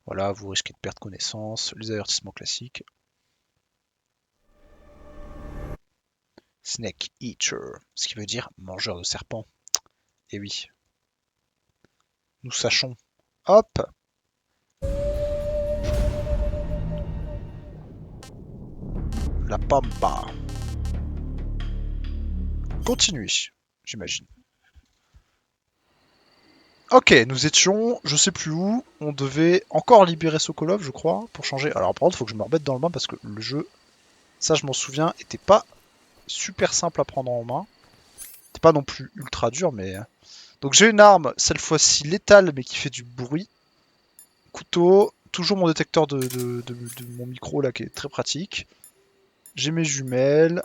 Voilà, vous risquez de perdre connaissance. Les avertissements classiques. Snake Eater, ce qui veut dire mangeur de serpents. Et oui, nous sachons. Hop! La pampa. Continuez, j'imagine. Ok, nous étions, je sais plus où, on devait encore libérer Sokolov, je crois, pour changer. Alors par contre, faut que je me remette dans le bain parce que le jeu, ça je m'en souviens, était pas super simple à prendre en main. C'était pas non plus ultra dur, mais... Donc j'ai une arme, cette fois-ci létale, mais qui fait du bruit. Couteau, toujours mon détecteur de mon micro là, qui est très pratique. J'ai mes jumelles.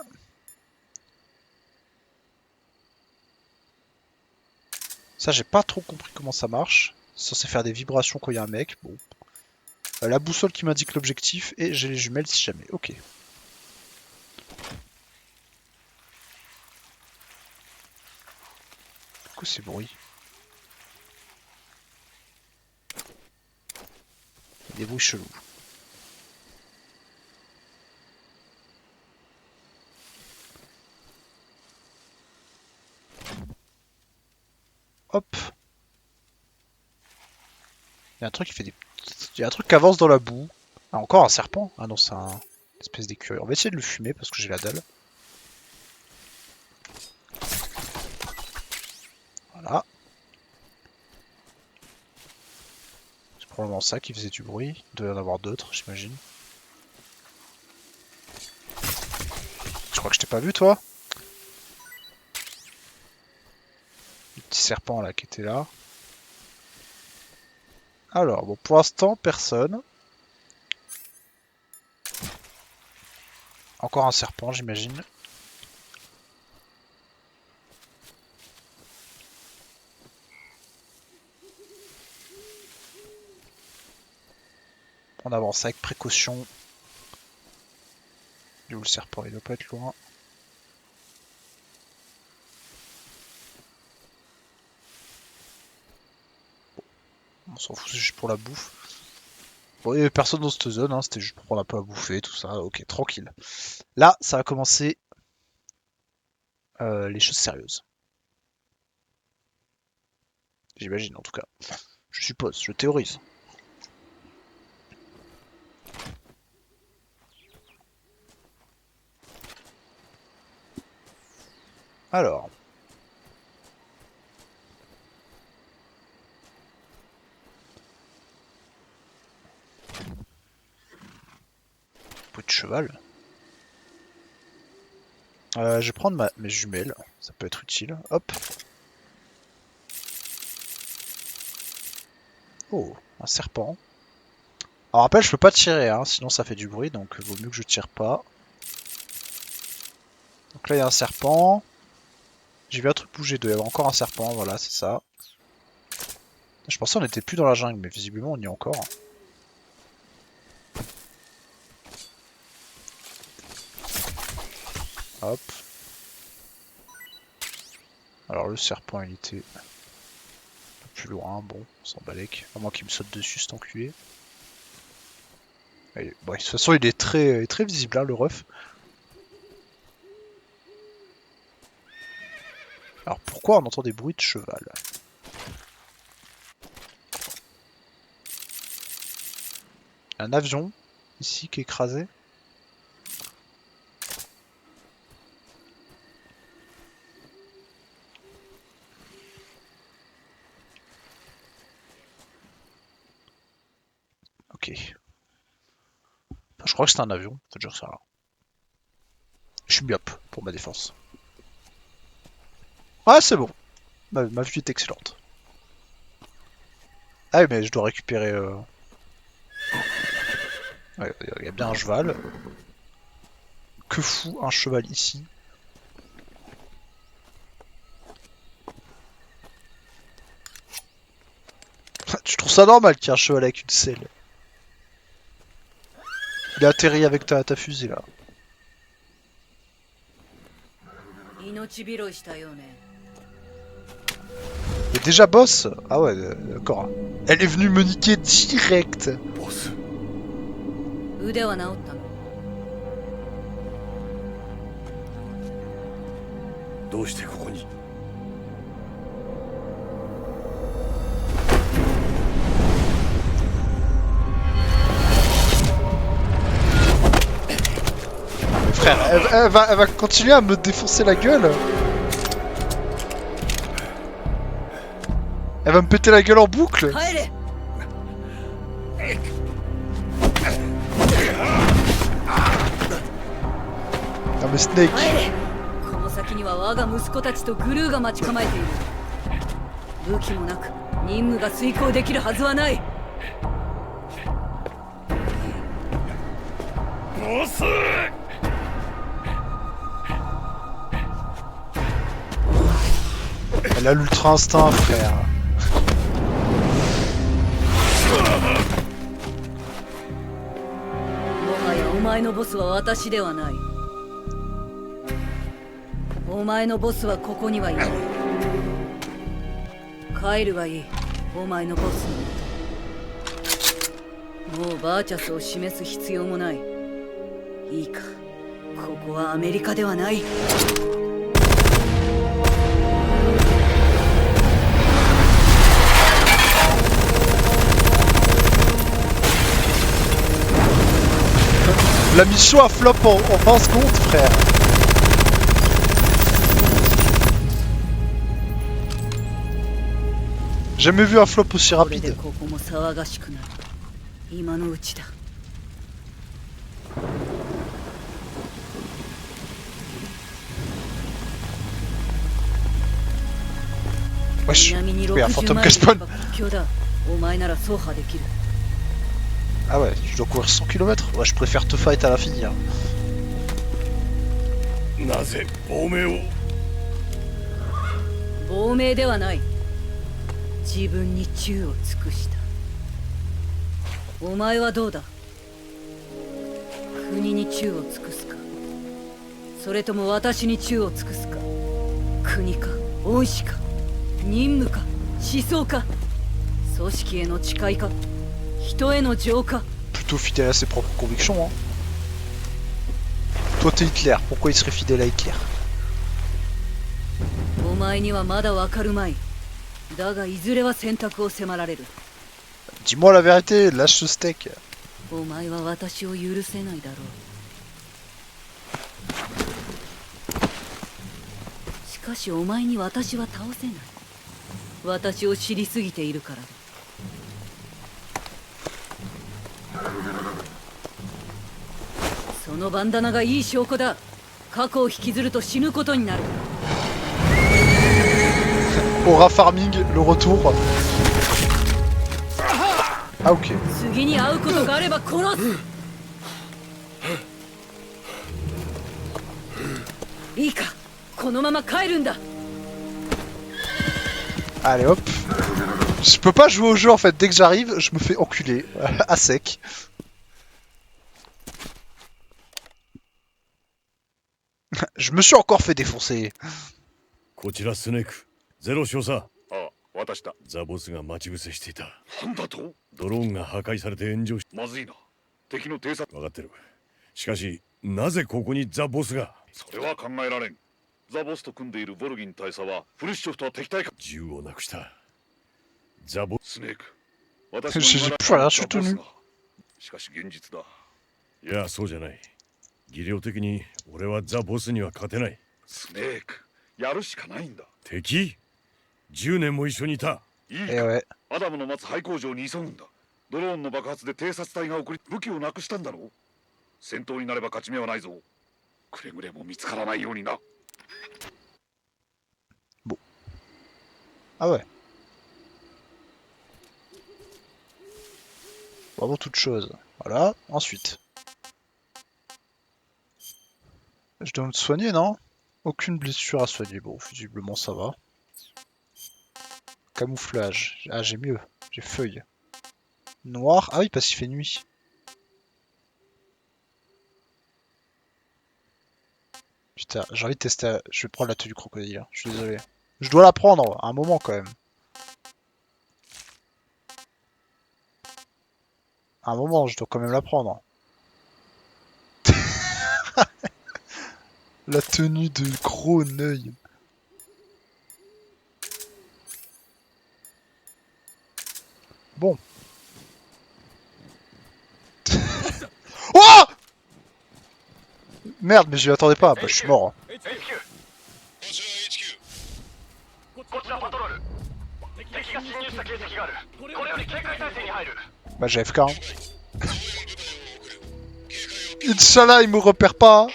Ça, j'ai pas trop compris comment ça marche. C'est censé faire des vibrations quand il y a un mec. Bon. La boussole qui m'indique l'objectif et j'ai les jumelles si jamais. Ok. Pourquoi ces bruits? Il y a des bruits chelous. Hop. Il y a un truc qui fait des... Il y a un truc qui avance dans la boue. Ah, encore un serpent? Ah non, c'est un espèce d'écureuil. On va essayer de le fumer parce que j'ai la dalle. Voilà. C'est probablement ça qui faisait du bruit. Il doit y en avoir d'autres, j'imagine. Je crois que je t'ai pas vu, toi? Le petit serpent là qui était là. Alors, bon, pour l'instant, personne. Encore un serpent, j'imagine. On avance avec précaution. Il est où le serpent? Il doit pas être loin. On s'en fout, c'est juste pour la bouffe. Bon, il y avait personne dans cette zone, hein, c'était juste pour prendre un peu à bouffer, tout ça. Ok, tranquille. Là, ça va commencer les choses sérieuses. J'imagine, en tout cas. Je suppose, je théorise. Alors. Peau de cheval. Je vais prendre mes jumelles, ça peut être utile. Hop. Oh, un serpent. Alors rappel, je peux pas tirer, hein, sinon ça fait du bruit, donc vaut mieux que je tire pas. Donc là il y a un serpent. J'ai vu un truc bouger, il doit y avoir encore un serpent, voilà, c'est ça. Je pensais qu'on était plus dans la jungle, mais visiblement on y est encore. Hop. Alors le serpent il était un peu plus loin, bon, on s'en balèque. À moins qu'il me saute dessus cet enculé. Allez, bon, de toute façon il est très visible là, le ref. Alors pourquoi on entend des bruits de cheval? Un avion ici qui est écrasé. Ok. Enfin, je crois que c'est un avion, faut dire ça. Je suis myope pour ma défense. Ah c'est bon, ma vue est excellente. Ah oui, mais je dois récupérer... Ouais, il y a bien un cheval. Que fout un cheval ici? Tu trouves ça normal qu'il y ait un cheval avec une selle? Il a atterri avec ta fusée là. Et déjà boss? Ah ouais, d'accord. Elle est venue me niquer direct. 腕は治ったの？どうしてここに？Frère, elle va continuer à me défoncer la gueule. Elle va me péter la gueule en boucle. 帰れ。Non mais Snake. 帰れ。この先には我が息子たちとグルーが待ち構えている。武器もなく任務が遂行できるはずはない。ボス！ Elle a l'ultra instinct, frère. もはやお前のボスは私ではない。お前のボスはここにはいない。帰るがいい、お前のボスの。もうバーチャスを示す必要もない。いいか、ここはアメリカではない。La mission a flop en 20 secondes, frère. Jamais vu un flop aussi これで rapide. ここも騒がしくなる。今のうちだ。Wesh, 南に il y a un 60 fantôme マイ qui ル spawn. が国境だ。お前なら走破できる。 Ah ouais, je dois courir 100 km. Ouais, je préfère te fight à l'infini. Hein. なぜ亡命を？亡命ではない。自分に忠を尽くした。お前はどうだ？国に忠を尽くすか、それとも私に忠を尽くすか。国か恩師か任務か思想か、組織への誓いか人への情か。 Plutôt fidèle à ses propres convictions. Hein. Toi t'es Hitler, pourquoi il serait fidèle à Hitler? お前にはまだわかるまい。だがいずれは選択を迫られる。 Dis-moi la vérité, lâche ce steak. お前は私を許せないだろう。しかしお前に私は倒せない。私を知りすぎているからだ。そのバンダナがいい証拠だ。過去を引きずると死ぬことになる。 Aura Farming, le retour. Ah ok. 次に会うことがあれば殺す。いいか、このまま帰るんだ。 Allez hop. Je peux pas jouer au jeu en fait, dès que j'arrive, je me fais enculer. À sec. Je me suis encore fait défoncer. こちらスネーク、ゼロ少佐。ああ、私だ。ザボスが待ち伏せしていた。なんだと？ドローンが破壊されて炎上し。まずいな。敵の偵察。分かってる。しかし、なぜここにザボスが？それは考えられん。ザボスと組んでいるボルギン大佐はフルシチョフとは敵対か。銃をなくした。ザボスネーク。私J'ai も plus rien soutenu. しかし現実だ。いや、そうじゃない。技量的に俺はザボスには勝てない。スネーク。やるしかないんだ。敵 ?10 年も一緒にいた。いいか、 ouais. アダムの待つ廃工場に急ぐんだ。ドローンの爆発で偵察隊が送り武器をなくしたんだろう。戦闘になれば勝ち目はないぞ。くれぐれも見つからないようにな。 Bon. Ah ouais. Vraiment toute chose. Voilà, ensuite. Je dois me soigner, non? Aucune blessure à soigner. Bon, visiblement ça va. Camouflage. Ah, j'ai mieux. J'ai feuille. Noir. Ah oui, parce qu'il fait nuit. Putain, j'ai envie de tester. Je vais prendre la tenue du crocodile. Je suis désolé. Je dois la prendre à un moment quand même. À un moment, je dois quand même la prendre. La tenue de gros neuil. Bon. Oh! Merde, mais je m'y attendais pas. Bah, je suis mort. Hein. こちらパトロール敵が侵入した形跡があるこれより警戒態勢に入る Bah, j'ai FK. Hein. Inch'Allah, il me repère pas.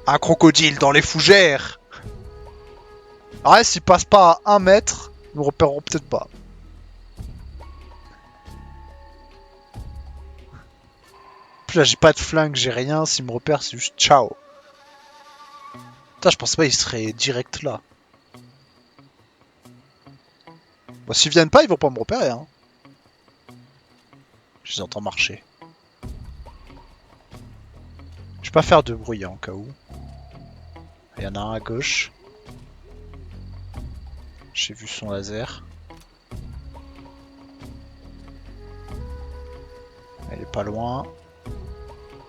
Un crocodile dans les fougères. Ah, s'il passe pas à 1 mètre, ils me repéreront peut-être pas. Puis là, j'ai pas de flingue, j'ai rien. S'ils me repèrent, c'est juste ciao. Putain, je pensais pas qu'ils seraient direct là. Bon, s'ils viennent pas, ils vont pas me repérer. Hein. Je les entends marcher. Je vais pas faire de bruit hein, en cas où. Il y en a un à gauche. J'ai vu son laser. Elle est pas loin.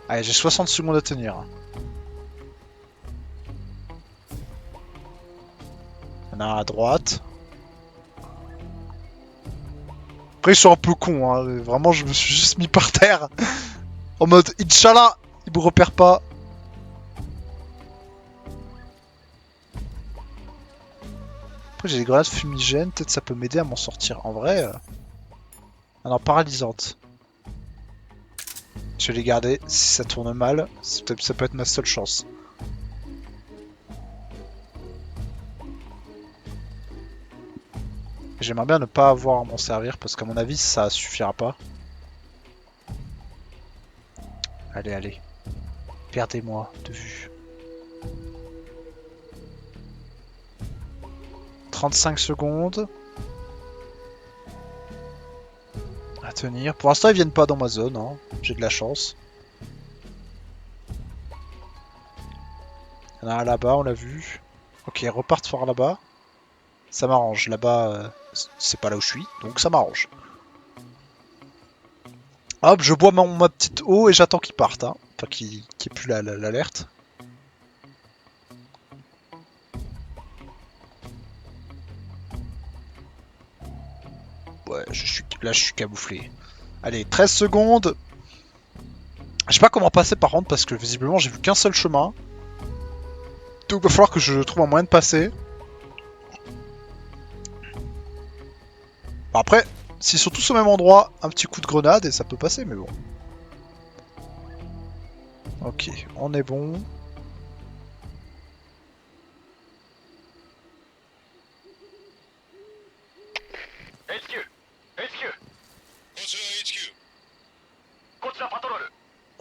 Allez, j'ai 60 secondes à tenir. Il y en a un à droite. Après, ils sont un peu cons. Hein. Vraiment, je me suis juste mis par terre. En mode, Inch'Allah, ils me repèrent pas. Après, j'ai des grenades fumigènes. Peut-être ça peut m'aider à m'en sortir. En vrai... Ah non, paralysante. Je vais les garder. Si ça tourne mal, ça peut être ma seule chance. J'aimerais bien ne pas avoir à m'en servir parce qu'à mon avis ça suffira pas. Allez, allez. Perdez-moi de vue. 35 secondes. À tenir. Pour l'instant ils viennent pas dans ma zone. Hein. J'ai de la chance. Il y en a un là-bas, on l'a vu. Ok, ils repartent par là-bas. Ça m'arrange. Là-bas, c'est pas là où je suis, donc ça m'arrange. Hop, je bois ma petite eau et j'attends qu'ils partent. Hein. Enfin, qu'il n'y ait plus l'alerte. Ouais, là, je suis camouflé. Allez, 13 secondes. Je sais pas comment passer par contre, parce que visiblement, j'ai vu qu'un seul chemin. Donc, il va falloir que je trouve un moyen de passer. Bon, après, s'ils sont tous au même endroit, un petit coup de grenade et ça peut passer, mais bon. Ok, on est bon.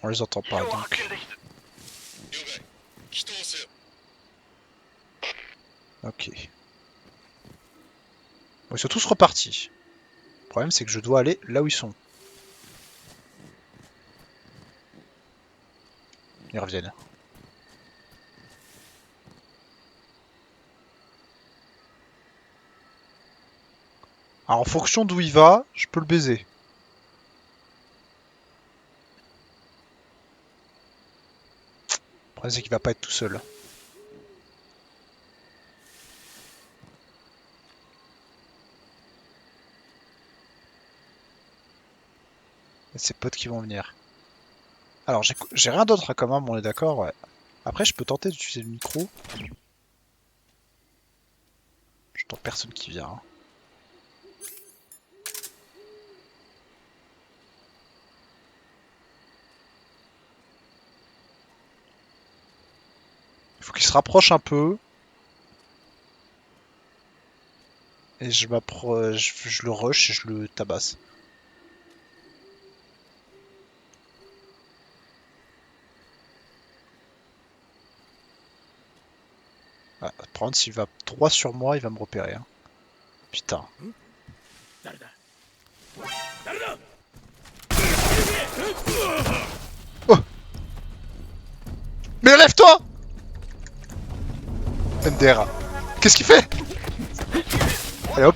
On les entend pas, donc... Ok. Bon, ils sont tous repartis. Le problème, c'est que je dois aller là où ils sont. Ils reviennent. Alors, en fonction d'où il va, je peux le baiser. Le problème, c'est qu'il va pas être tout seul. Et ses potes qui vont venir. Alors, j'ai rien d'autre à commun, on est d'accord, ouais. Après, je peux tenter d'utiliser le micro. J'entends personne qui vient. Hein. Il faut qu'il se rapproche un peu. Et je m'approche, je le rush et je le tabasse. Ah, par contre, s'il va droit sur moi, il va me repérer. Hein. Putain. Oh! Mais lève-toi! MDR. Qu'est-ce qu'il fait? Allez hop!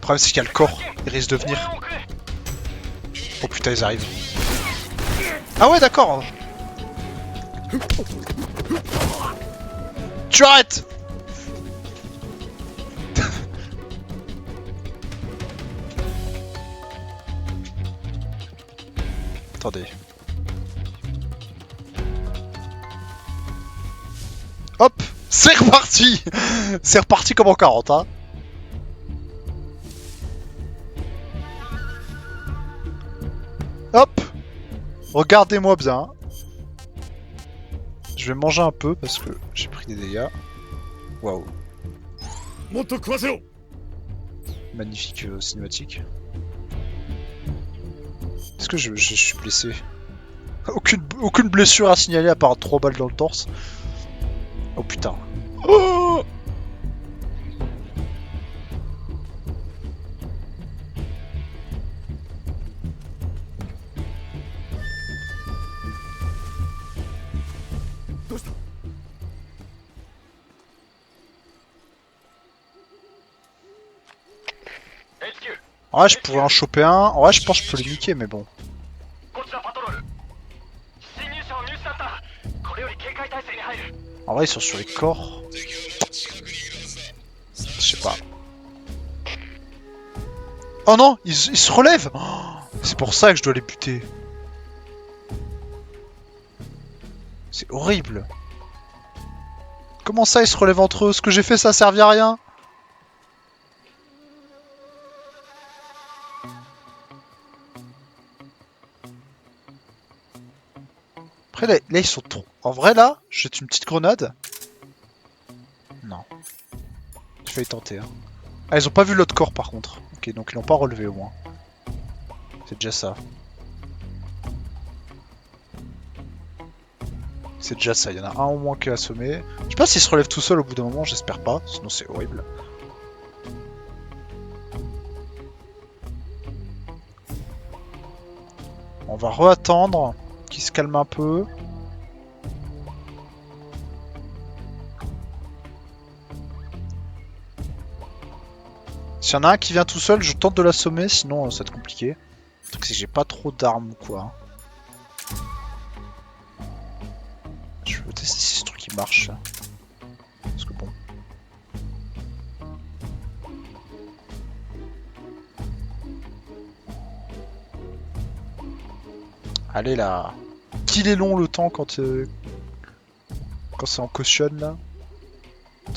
problème c'est qu'il y a le corps, il risque de venir. 応援を送れ Oh putain, ils arrivent. Ah ouais, d'accord. Tu arrêtes. Attendez. Hop, c'est reparti. C'est reparti comme en 40, hein. Hop. Regardez-moi bien. Je vais manger un peu parce que j'ai pris des dégâts. Waouh. もっと食わせろ Magnifique cinématique. Est-ce que je suis blessé? Aucune blessure à signaler à part 3 balles dans le torse. Oh putain. Oh, どうした HQ en vrai, je pourrais en choper un. En vrai, je pense que je peux le niquer, mais bon. こちらパトロール侵入者を見失ったこれより警戒態勢に入る En vrai, ils sont sur les corps. Je sais pas. Oh non, ils se relèvent. Oh, c'est pour ça que je dois les buter. C'est horrible. Comment ça, ils se relèvent entre eux? Ce que j'ai fait, ça a servi à rien. Après, là, ils sont trop... En vrai, là, je jette une petite grenade. Non. J'ai failli tenter, hein. Ah, ils ont pas vu l'autre corps, par contre. Ok, donc ils l'ont pas relevé, au moins. C'est déjà ça. C'est déjà ça, il y en a un au moins qui est assommé. Je sais pas s'il se relève tout seul au bout d'un moment, j'espère pas, sinon c'est horrible. On va re-attendre qu'il se calme un peu. S'il y en a un qui vient tout seul, je tente de l'assommer, sinon ça va être compliqué. Le truc c'est que j'ai pas trop d'armes ou quoi. Je veux tester si ce truc il marche. Parce que bon. Allez là. Qu'il est long le temps quand c'est en caution là.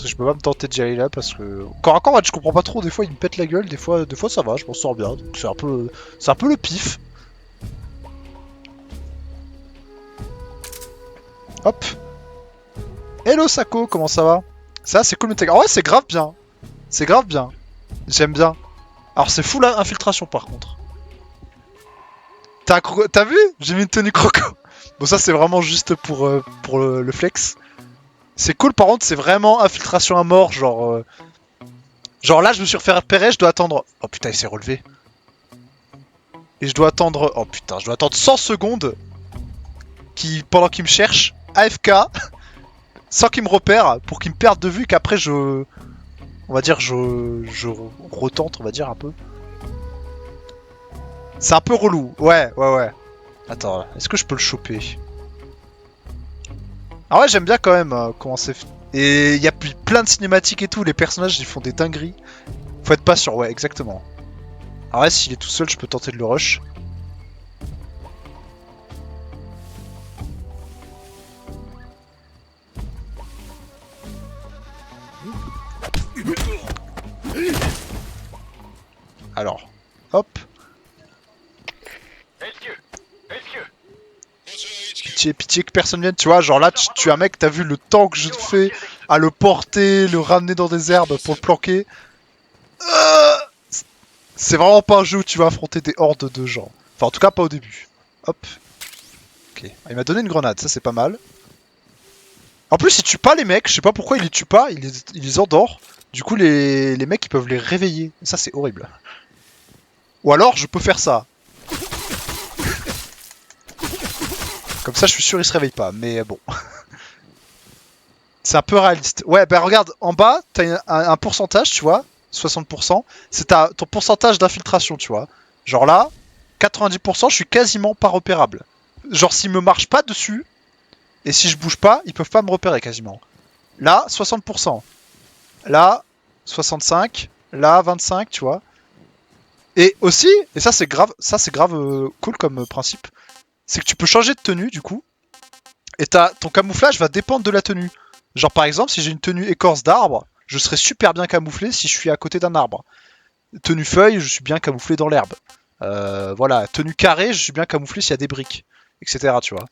Je peux pas me tenter d'y aller là parce que... Corps à corps, je comprends pas trop, des fois il me pète la gueule, des fois ça va, je m'en sors bien. Donc c'est un peu le pif. Hop. Hello Sako, comment ça va? Ça c'est cool, mais en vrai c'est grave bien. C'est grave bien. J'aime bien. Alors c'est full infiltration par contre. T'as vu? J'ai mis une tenue croco. Bon ça c'est vraiment juste pour le flex. C'est cool par contre, c'est vraiment infiltration à mort, genre... Genre là je me suis refait repérer, je dois attendre... Oh putain il s'est relevé. Et je dois attendre... Oh putain, je dois attendre 100 secondes pendant qu'il me cherche, AFK, sans qu'il me repère, pour qu'il me perde de vue, qu'après je... On va dire je retente, on va dire un peu. C'est un peu relou, ouais. Attends, est-ce que je peux le choper? Ah ouais, j'aime bien quand même comment c'est fait. Et il y a plein de cinématiques et tout, les personnages ils font des dingueries. Faut être patient, ouais, exactement. Alors ouais, s'il est tout seul, je peux tenter de le rush. Alors, hop. Pitié que personne vienne, tu vois, genre là tu es un mec, t'as vu le temps que je te fais à le porter, le ramener dans des herbes pour le planquer. C'est vraiment pas un jeu où tu vas affronter des hordes de gens. Enfin en tout cas pas au début. Hop. Ok, il m'a donné une grenade, ça c'est pas mal. En plus il tue pas les mecs, je sais pas pourquoi il les tue pas, il les endort. Du coup les mecs ils peuvent les réveiller, ça c'est horrible. Ou alors je peux faire ça. Comme ça, je suis sûr il se réveille pas, mais bon. C'est un peu réaliste. Ouais, bah regarde, en bas, t'as un pourcentage, tu vois. 60%, c'est ton pourcentage d'infiltration, tu vois. Genre là, 90%, je suis quasiment pas repérable. Genre s'ils me marchent pas dessus, et si je bouge pas, ils peuvent pas me repérer quasiment. Là, 60%. Là, 65. Là, 25, tu vois. Et aussi, et ça c'est grave cool comme principe, c'est que tu peux changer de tenue du coup, et ton camouflage va dépendre de la tenue. Genre par exemple, si j'ai une tenue écorce d'arbre, je serai super bien camouflé si je suis à côté d'un arbre. Tenue feuille, je suis bien camouflé dans l'herbe. Voilà, tenue carré, je suis bien camouflé s'il y a des briques, etc. Tu vois.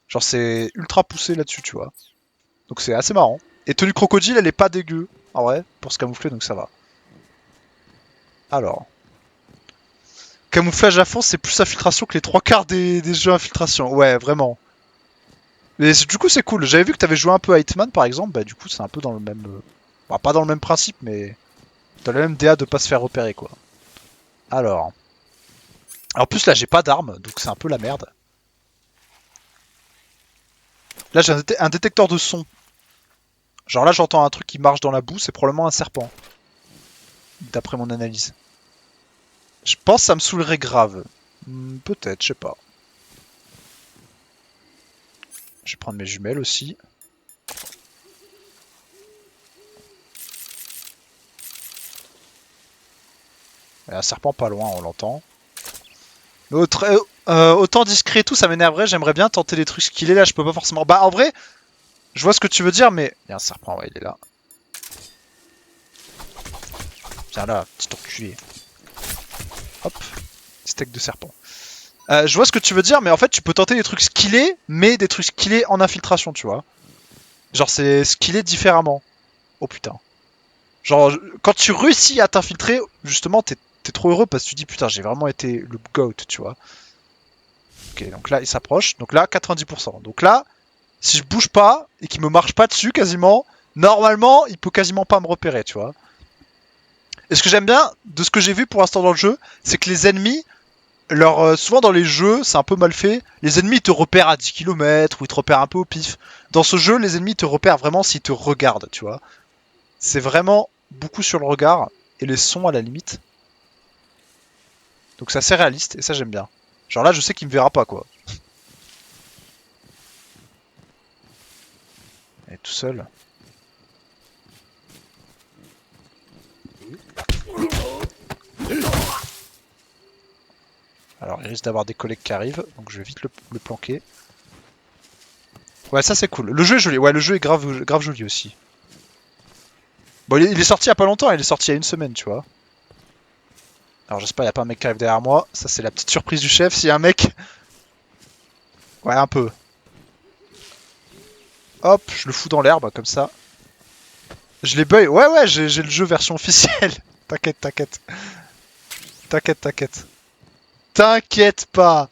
Genre c'est ultra poussé là-dessus, tu vois. Donc c'est assez marrant. Et tenue crocodile, elle est pas dégueu, en vrai, pour se camoufler, donc ça va. Alors. Camouflage à fond, c'est plus infiltration que les trois quarts des jeux infiltration. Ouais, vraiment. Mais du coup, c'est cool. J'avais vu que t'avais joué un peu à Hitman, par exemple. Bah, du coup, c'est un peu dans le même... Bah, pas dans le même principe, mais... Dans le même DA de pas se faire repérer, quoi. Alors... En plus, là, j'ai pas d'arme, donc c'est un peu la merde. Là, j'ai un détecteur de son. Genre là, j'entends un truc qui marche dans la boue, c'est probablement un serpent. D'après mon analyse. Je pense que ça me saoulerait grave. Peut-être, je sais pas. Je vais prendre mes jumelles aussi. Il y a un serpent pas loin, on l'entend. Autant discret et tout, ça m'énerverait. J'aimerais bien tenter des trucs skillés là, je peux pas forcément. Bah, en vrai, je vois ce que tu veux dire, mais. Il y a un serpent, ouais, il est là. Viens là, petit enculé. Hop, steak de serpent. Je vois ce que tu veux dire, mais en fait, tu peux tenter des trucs skillés, mais des trucs skillés en infiltration, tu vois. Genre, c'est skillé différemment. Oh putain. Genre, quand tu réussis à t'infiltrer, justement, t'es trop heureux parce que tu dis putain, j'ai vraiment été le GOAT, tu vois. Ok, donc là, il s'approche. Donc là, 90%. Donc là, si je bouge pas et qu'il me marche pas dessus quasiment, normalement, il peut quasiment pas me repérer, tu vois. Et ce que j'aime bien de ce que j'ai vu pour l'instant dans le jeu, c'est que les ennemis, souvent dans les jeux, c'est un peu mal fait. Les ennemis te repèrent à 10 km ou ils te repèrent un peu au pif. Dans ce jeu, les ennemis te repèrent vraiment s'ils te regardent, tu vois. C'est vraiment beaucoup sur le regard et les sons à la limite. Donc c'est assez réaliste et ça j'aime bien. Genre là, je sais qu'il me verra pas, quoi. Il est tout seul. Alors il risque d'avoir des collègues qui arrivent, donc je vais vite le planquer. Ouais, ça c'est cool. Le jeu est joli. Ouais, le jeu est grave joli aussi. Bon, il est sorti il y a pas longtemps, il est sorti il y a une semaine, tu vois. Alors j'espère qu'il n'y a pas un mec qui arrive derrière moi. Ça c'est la petite surprise du chef. S'il y a un mec... Ouais, un peu. Hop, je le fous dans l'herbe, comme ça. Je l'ai buy. Ouais, j'ai le jeu version officielle. T'inquiète. T'inquiète pas.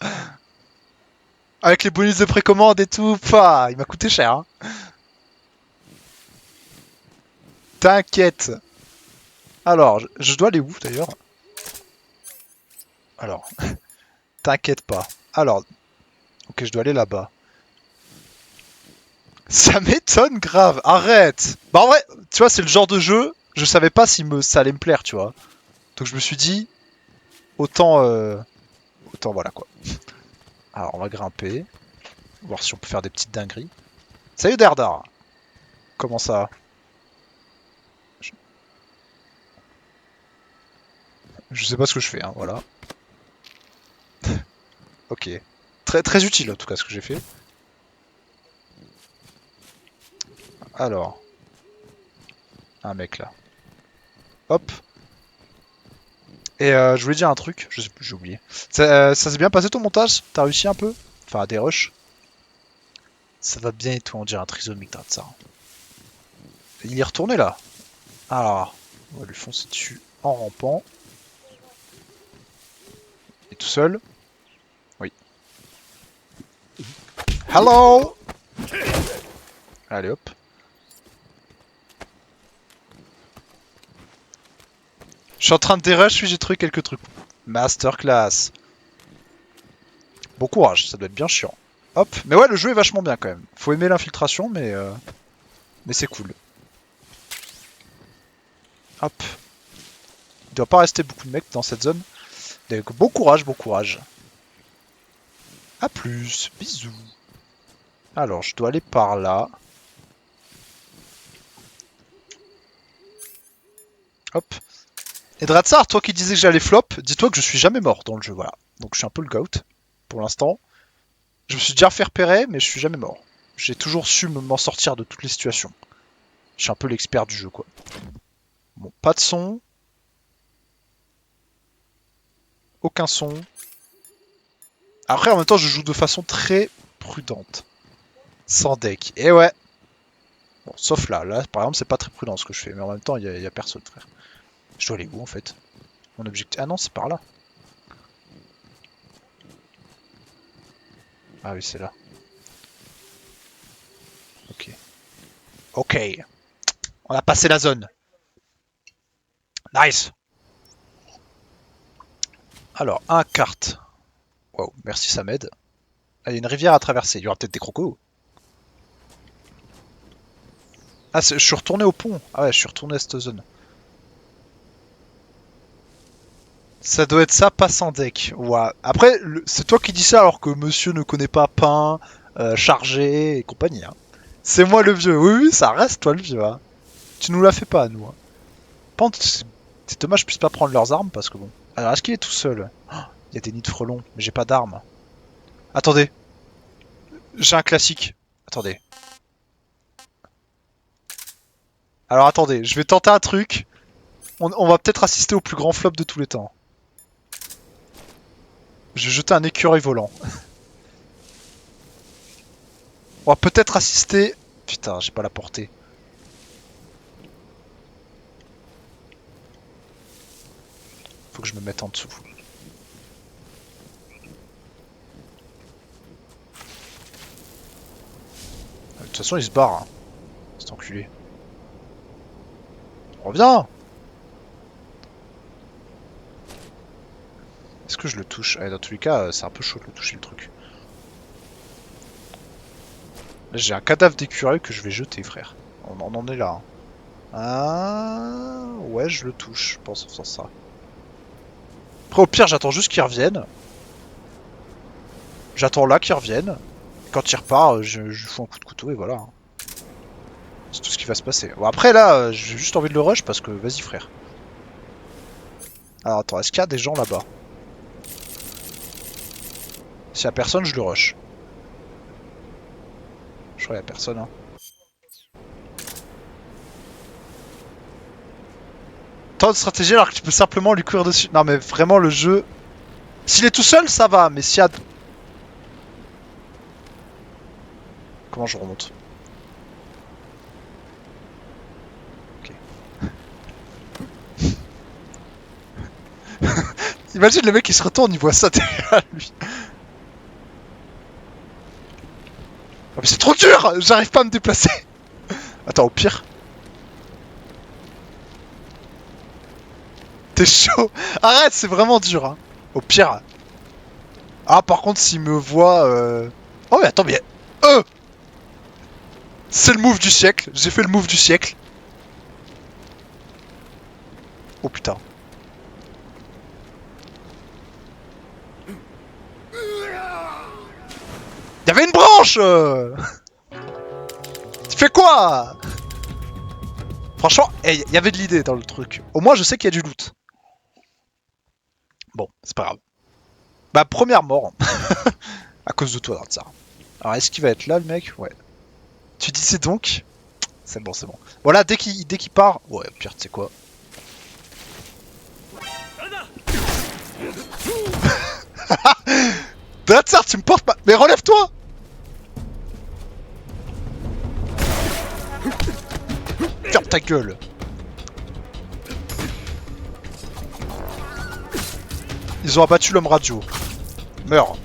Avec les bonus de précommande et tout, il m'a coûté cher. Hein. T'inquiète. Alors, je dois aller où d'ailleurs? Alors, t'inquiète pas. Alors, ok, je dois aller là-bas. Ça m'étonne grave. Arrête. Bah en vrai, tu vois, c'est le genre de jeu, je savais pas si ça allait me plaire, tu vois. Donc je me suis dit, autant voilà quoi. Alors on va grimper, voir si on peut faire des petites dingueries. Salut Dardar. Comment ça? Je sais pas ce que je fais, hein, voilà. Ok. Très utile en tout cas ce que j'ai fait. Alors. Un mec là. Hop. Et je voulais dire un truc, j'ai oublié. Ça s'est bien passé ton montage? T'as réussi un peu? Enfin, à des rushs? Ça va bien et tout, on dirait un trisomique dans ça. Il est retourné là. Alors, on va lui foncer dessus en rampant. Il est tout seul. Oui. Hello! Allez hop. Je suis en train de dérush, j'ai trouvé quelques trucs. Masterclass. Bon courage, ça doit être bien chiant. Hop, mais ouais, le jeu est vachement bien quand même. Faut aimer l'infiltration, mais c'est cool. Hop. doit pas rester beaucoup de mecs dans cette zone. Donc bon courage, bon courage. A plus, bisous. Alors, je dois aller par là. Hop. Et Dratsar, toi qui disais que j'allais flop, dis-toi que je suis jamais mort dans le jeu, voilà. Donc je suis un peu le goat, pour l'instant. Je me suis déjà fait repérer, mais je suis jamais mort. J'ai toujours su m'en sortir de toutes les situations. Je suis un peu l'expert du jeu, quoi. Bon, pas de son. Aucun son. Après, en même temps, je joue de façon très prudente. Sans deck. Et ouais. Bon, sauf là. Là, par exemple, c'est pas très prudent ce que je fais. Mais en même temps, il y a personne, frère. Je dois aller où, en fait? Mon objectif... Ah non, c'est par là. Ah oui, c'est là. Ok. Ok. On a passé la zone. Nice. Alors, un carte. Wow, merci, ça m'aide. Ah, il y a une rivière à traverser. Il y aura peut-être des crocos. Ah, je suis retourné au pont. Ah ouais, je suis retourné à cette zone. Ça doit être ça, pas sans deck. Ouais. Après, c'est toi qui dis ça alors que monsieur ne connaît pas pain, chargé et compagnie. Hein. C'est moi le vieux. Oui, oui, ça reste toi le vieux. Hein. Tu nous la fais pas, nous. Hein. Par contre, c'est dommage que je puisse pas prendre leurs armes parce que bon. Alors, est-ce qu'il est tout seul? Il y a des nids de frelons, mais j'ai pas d'armes. Attendez. J'ai un classique. Attendez. Alors attendez, je vais tenter un truc. On va peut-être assister au plus grand flop de tous les temps. Je vais jeter un écureuil volant. On va peut-être assister... Putain, j'ai pas la portée. Faut que je me mette en dessous. De toute façon, il se barre. Hein. Cet enculé. Reviens! Est-ce que je le touche? Dans tous les cas, c'est un peu chaud de le toucher le truc. Là, j'ai un cadavre d'écureuil que je vais jeter, frère. On en est là. Hein. Ah... Ouais, je le touche, je pense en faisant ça. Après, au pire, j'attends juste qu'il revienne. J'attends là qu'il revienne. Quand il repart, je lui fous un coup de couteau et voilà. Hein. C'est tout ce qui va se passer. Bon, après, là, j'ai juste envie de le rush parce que... Vas-y, frère. Alors, attends, est-ce qu'il y a des gens là-bas? S'il y a personne, je le rush. Je crois qu'il y a personne, hein. Tant de stratégie alors que tu peux simplement lui courir dessus. Non mais vraiment le jeu... S'il est tout seul, ça va, mais s'il y a... Comment je remonte? Ok. Imagine le mec qui se retourne, il voit ça derrière lui. Oh, mais c'est trop dur! J'arrive pas à me déplacer! Attends, au pire... T'es chaud! Arrête, c'est vraiment dur, hein! Au pire... Ah, par contre, s'il me voit... Oh, mais attends, mais... C'est le move du siècle! J'ai fait le move du siècle! Oh, putain. Y'avait une branche! Tu fais quoi? Franchement, il y avait de l'idée dans le truc. Au moins, je sais qu'il y a du loot. Bon, c'est pas grave. Bah, première mort. À cause de toi, Dartzar. Alors, est-ce qu'il va être là, le mec? Ouais. Tu disais donc? C'est bon, c'est bon. Voilà, dès qu'il part... Ouais, au pire, tu sais quoi? Dartzar, tu me portes pas... Mais relève-toi! Ferme ta gueule! Ils ont abattu l'homme radio. Meurs.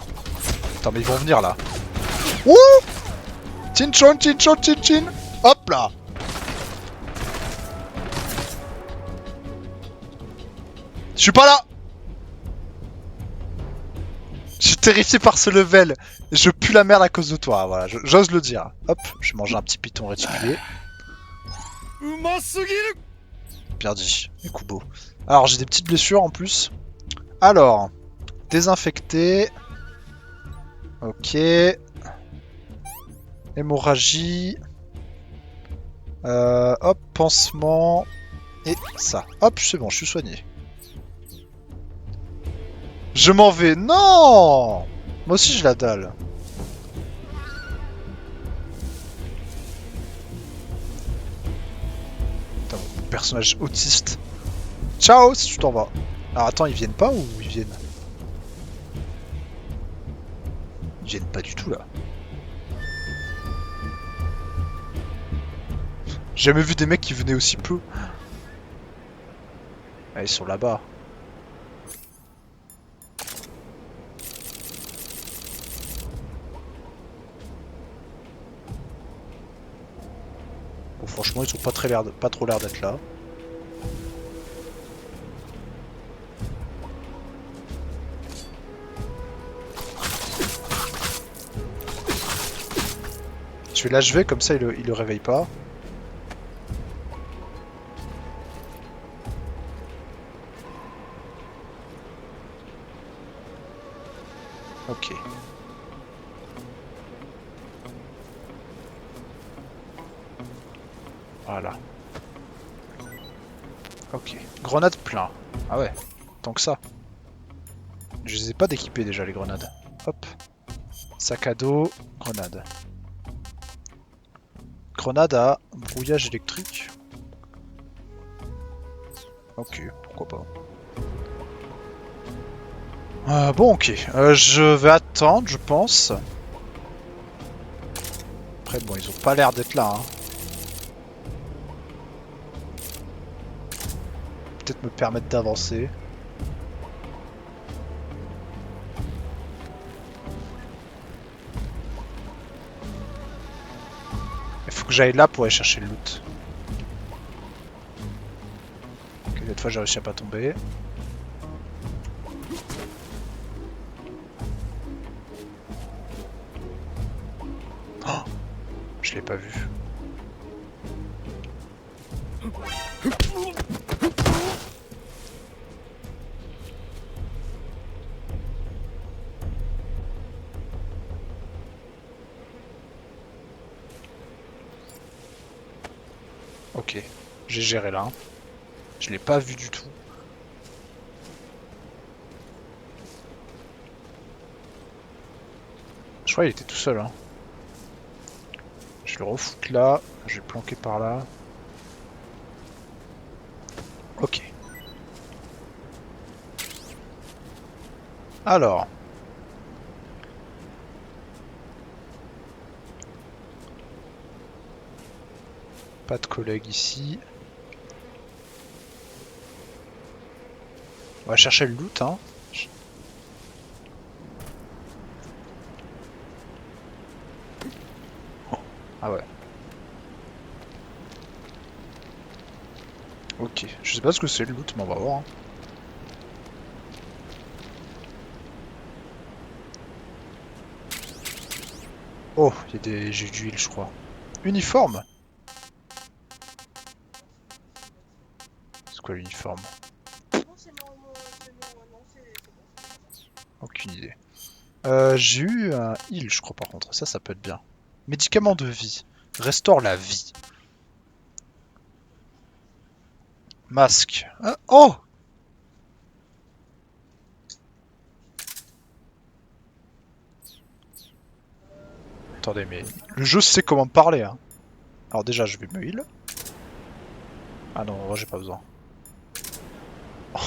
Attends, mais ils vont venir là. Ouh! Chin-chon, chin-chon, chin-chin! Hop là! Je suis pas là! Je suis terrifié par ce level. Je pue la merde à cause de toi, voilà, j'ose le dire. Hop, je vais manger un petit python réticulé. bien dit, les Kubo. Alors, j'ai des petites blessures en plus. Alors, désinfecté. Ok. Hémorragie. Hop, pansement. Et ça. Hop, c'est bon, je suis soigné. Je m'en vais. Non! Moi aussi, j'ai la dalle. Putain, mon personnage autiste. Ciao, si tu t'en vas. Alors attends, ils viennent pas ou ils viennent? Ils viennent pas du tout là. J'ai jamais vu des mecs qui venaient aussi peu. Ah, ils sont là-bas. Bon, franchement, ils ont pas trop l'air d'être là. Je vais l'achever, comme ça il le réveille pas. Ok. Voilà. Ok. Grenade plein. Ah ouais. Tant que ça. Je les ai pas d'équiper déjà les grenades. Hop. Sac à dos. Grenade. Grenade à brouillage électrique. Ok, pourquoi pas. Bon, ok. Je vais attendre, je pense. Après, bon, ils ont pas l'air d'être là. Hein. Peut-être me permettre d'avancer. Il faut que j'aille là pour aller chercher le loot. Ok, cette fois j'ai réussi à pas tomber. Oh, je l'ai pas vu. Ok, j'ai géré là. Je l'ai pas vu du tout. Je crois qu'il était tout seul. Hein. Je le refoute là. Je vais le planquer par là. Ok. Alors. Pas de collègues ici. On va chercher le loot, hein. Ah ouais. Ok. Je sais pas ce que c'est le loot, mais on va voir. Hein. Oh, il y a des jets d'huile, je crois. Uniforme. C'est quoi l'uniforme? Aucune idée. J'ai eu un heal, je crois, par contre. Ça peut être bien. Médicament de vie. Restaure la vie. Masque. Ah, oh! Attendez, mais le jeu sait comment me parler. Hein. Alors déjà, je vais me heal. Ah non, en vrai, j'ai pas besoin. Oh.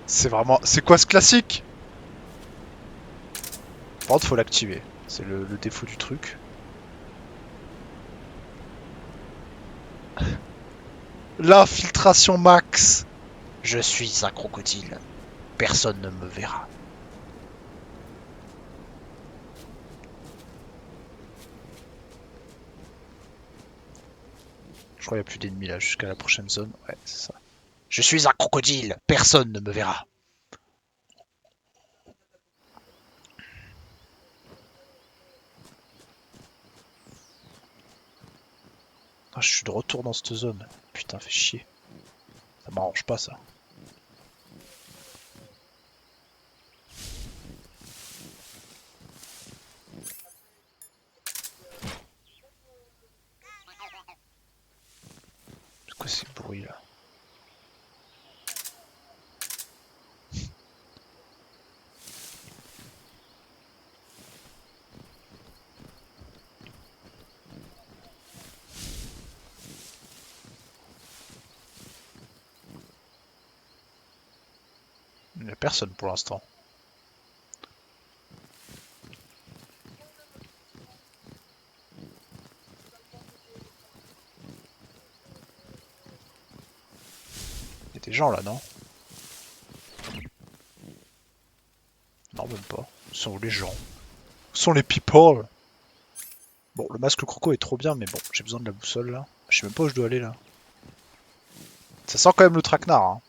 C'est vraiment... C'est quoi ce classique? Par contre, faut l'activer. C'est le défaut du truc. L'infiltration max. Je suis un crocodile. Personne ne me verra. Je crois qu'il n'y a plus d'ennemis là jusqu'à la prochaine zone. Ouais, c'est ça. Je suis un crocodile. Personne ne me verra. je suis de retour dans cette zone. Putain, fait chier. Ça m'arrange pas ça. C'est quoi ces bruits là? Il n'y a personne pour l'instant. Il y a des gens là, non? Non, même pas. Où sont les gens? Où sont les people? Bon, le masque croco est trop bien, mais bon, j'ai besoin de la boussole là. Je sais même pas où je dois aller là. Ça sent quand même le traquenard, hein.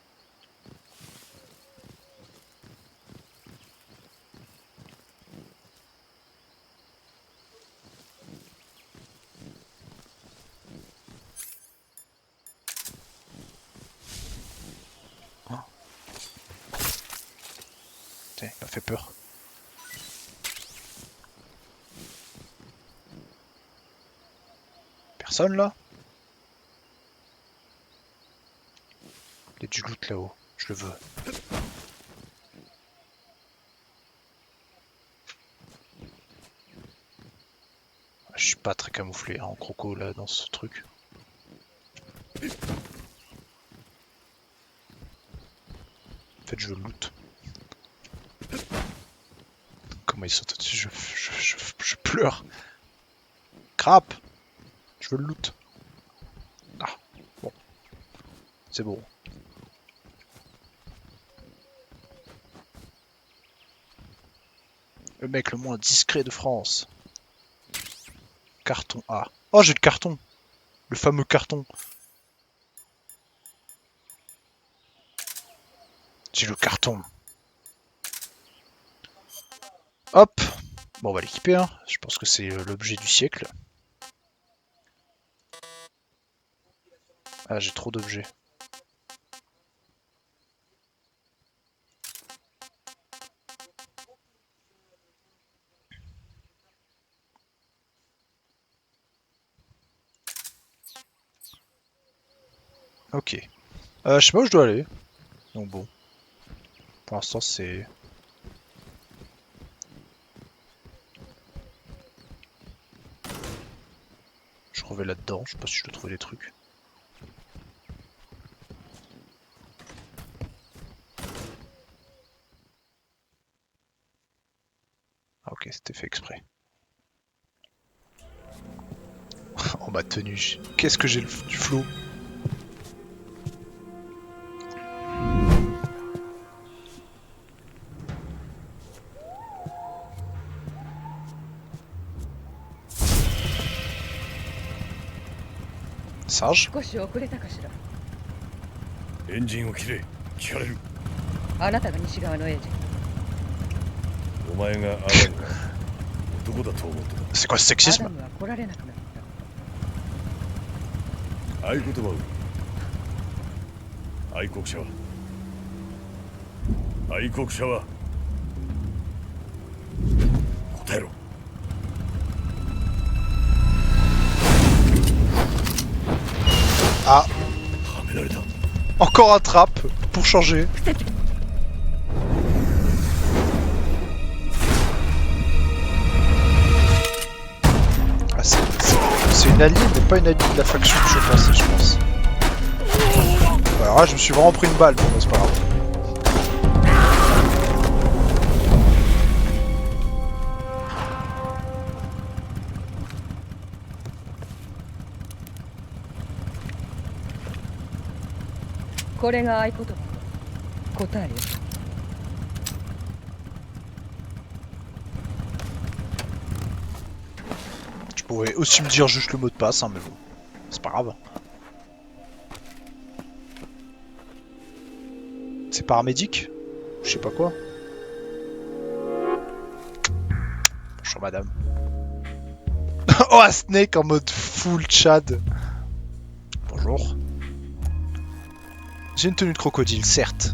Putain, il m'a fait peur. Personne là? Il y a du loot là-haut, je le veux. Je suis pas très camouflé hein, en croco là dans ce truc. En fait je veux le loot. Comment il saute au-dessus, je pleure. Crap. Je veux le loot. Ah, bon. C'est bon. Le mec le moins discret de France. Carton A. Oh, j'ai le carton. Le fameux carton. J'ai le carton. Hop. Bon, on va l'équiper. Hein. Je pense que c'est l'objet du siècle. Ah, j'ai trop d'objets. Ok. Je sais pas où je dois aller. Donc bon. Pour l'instant, c'est... Je revais là-dedans. Je sais pas si je dois trouver des trucs. Ah ok, c'était fait exprès. Oh ma tenue. Qu'est-ce que j'ai du flow. Sage. 少し遅れたかしら。エンジンを切れ。聞かれる。あなたが西側のエージェンお前がアダムか男だと思ってた。 C'est quoi ce ト。ア sexisme? ダムは来られなくなった。合言葉を。愛国者は愛国者は答えろ。 Ah, はめられた。 encore un trap pour changer. Ah, c'est une alliée, mais pas une alliée de la faction que je pensais, je pense. Alors là, je me suis vraiment pris une balle, mais bon, c'est pas grave. これが合言葉。答えよ。 Tu pourrais aussi me dire juste le mot de passe, hein, mais bon, c'est pas grave. C'est paramédic? Je sais pas quoi. Bonjour madame. Oh, un snake en mode full Chad. Bonjour. J'ai une tenue de crocodile, certes.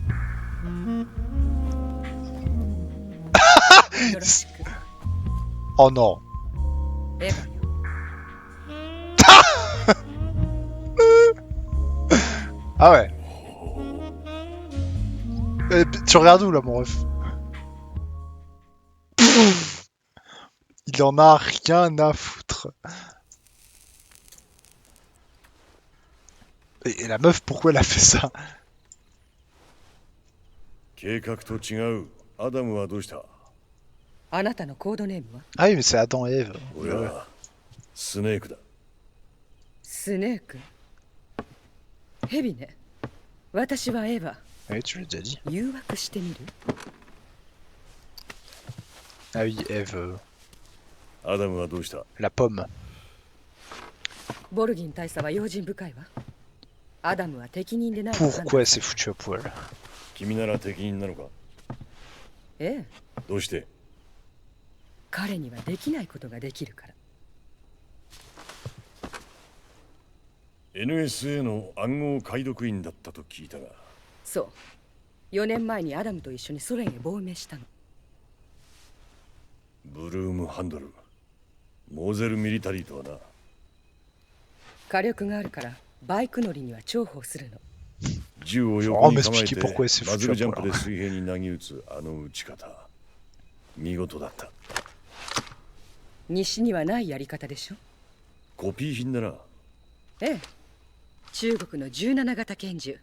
よろしく Oh non. エヴァよ Ah ouais. Tu regardes où là, mon ref? Il en a rien à foutre. Et la meuf, pourquoi elle a fait ça? 計画と違う。アダムはどうした？あなたのコードネームは Ah oui, mais c'est Adam et Ève. 俺はスネークだ。スネークヘビね私はエヴァ Oui, tu l'as déjà dit. 誘惑してみる Ah oui, Ève, アダムはどうした？ la pomme. ボルギン大佐は用心深いわアダムは適任でないと判断 Pourquoi elle s'est foutue à poil? 君なら適任なのか？ええどうして？彼にはできないことができるから NSA の暗号解読員だったと聞いたが。そう4年前にアダムと一緒にソ連へ亡命したのブルームハンドル。モーゼルミリタリーとはな。火力があるからバイク乗りには重宝するの銃を横に構え m'expliquer て pourquoi elle s'est バズ foutue ル à ジャンプ poil. で水平に投げ打つあの撃ち方。見事だった。西にはないやり方でしょコピー品だな。ええ中国の17型拳銃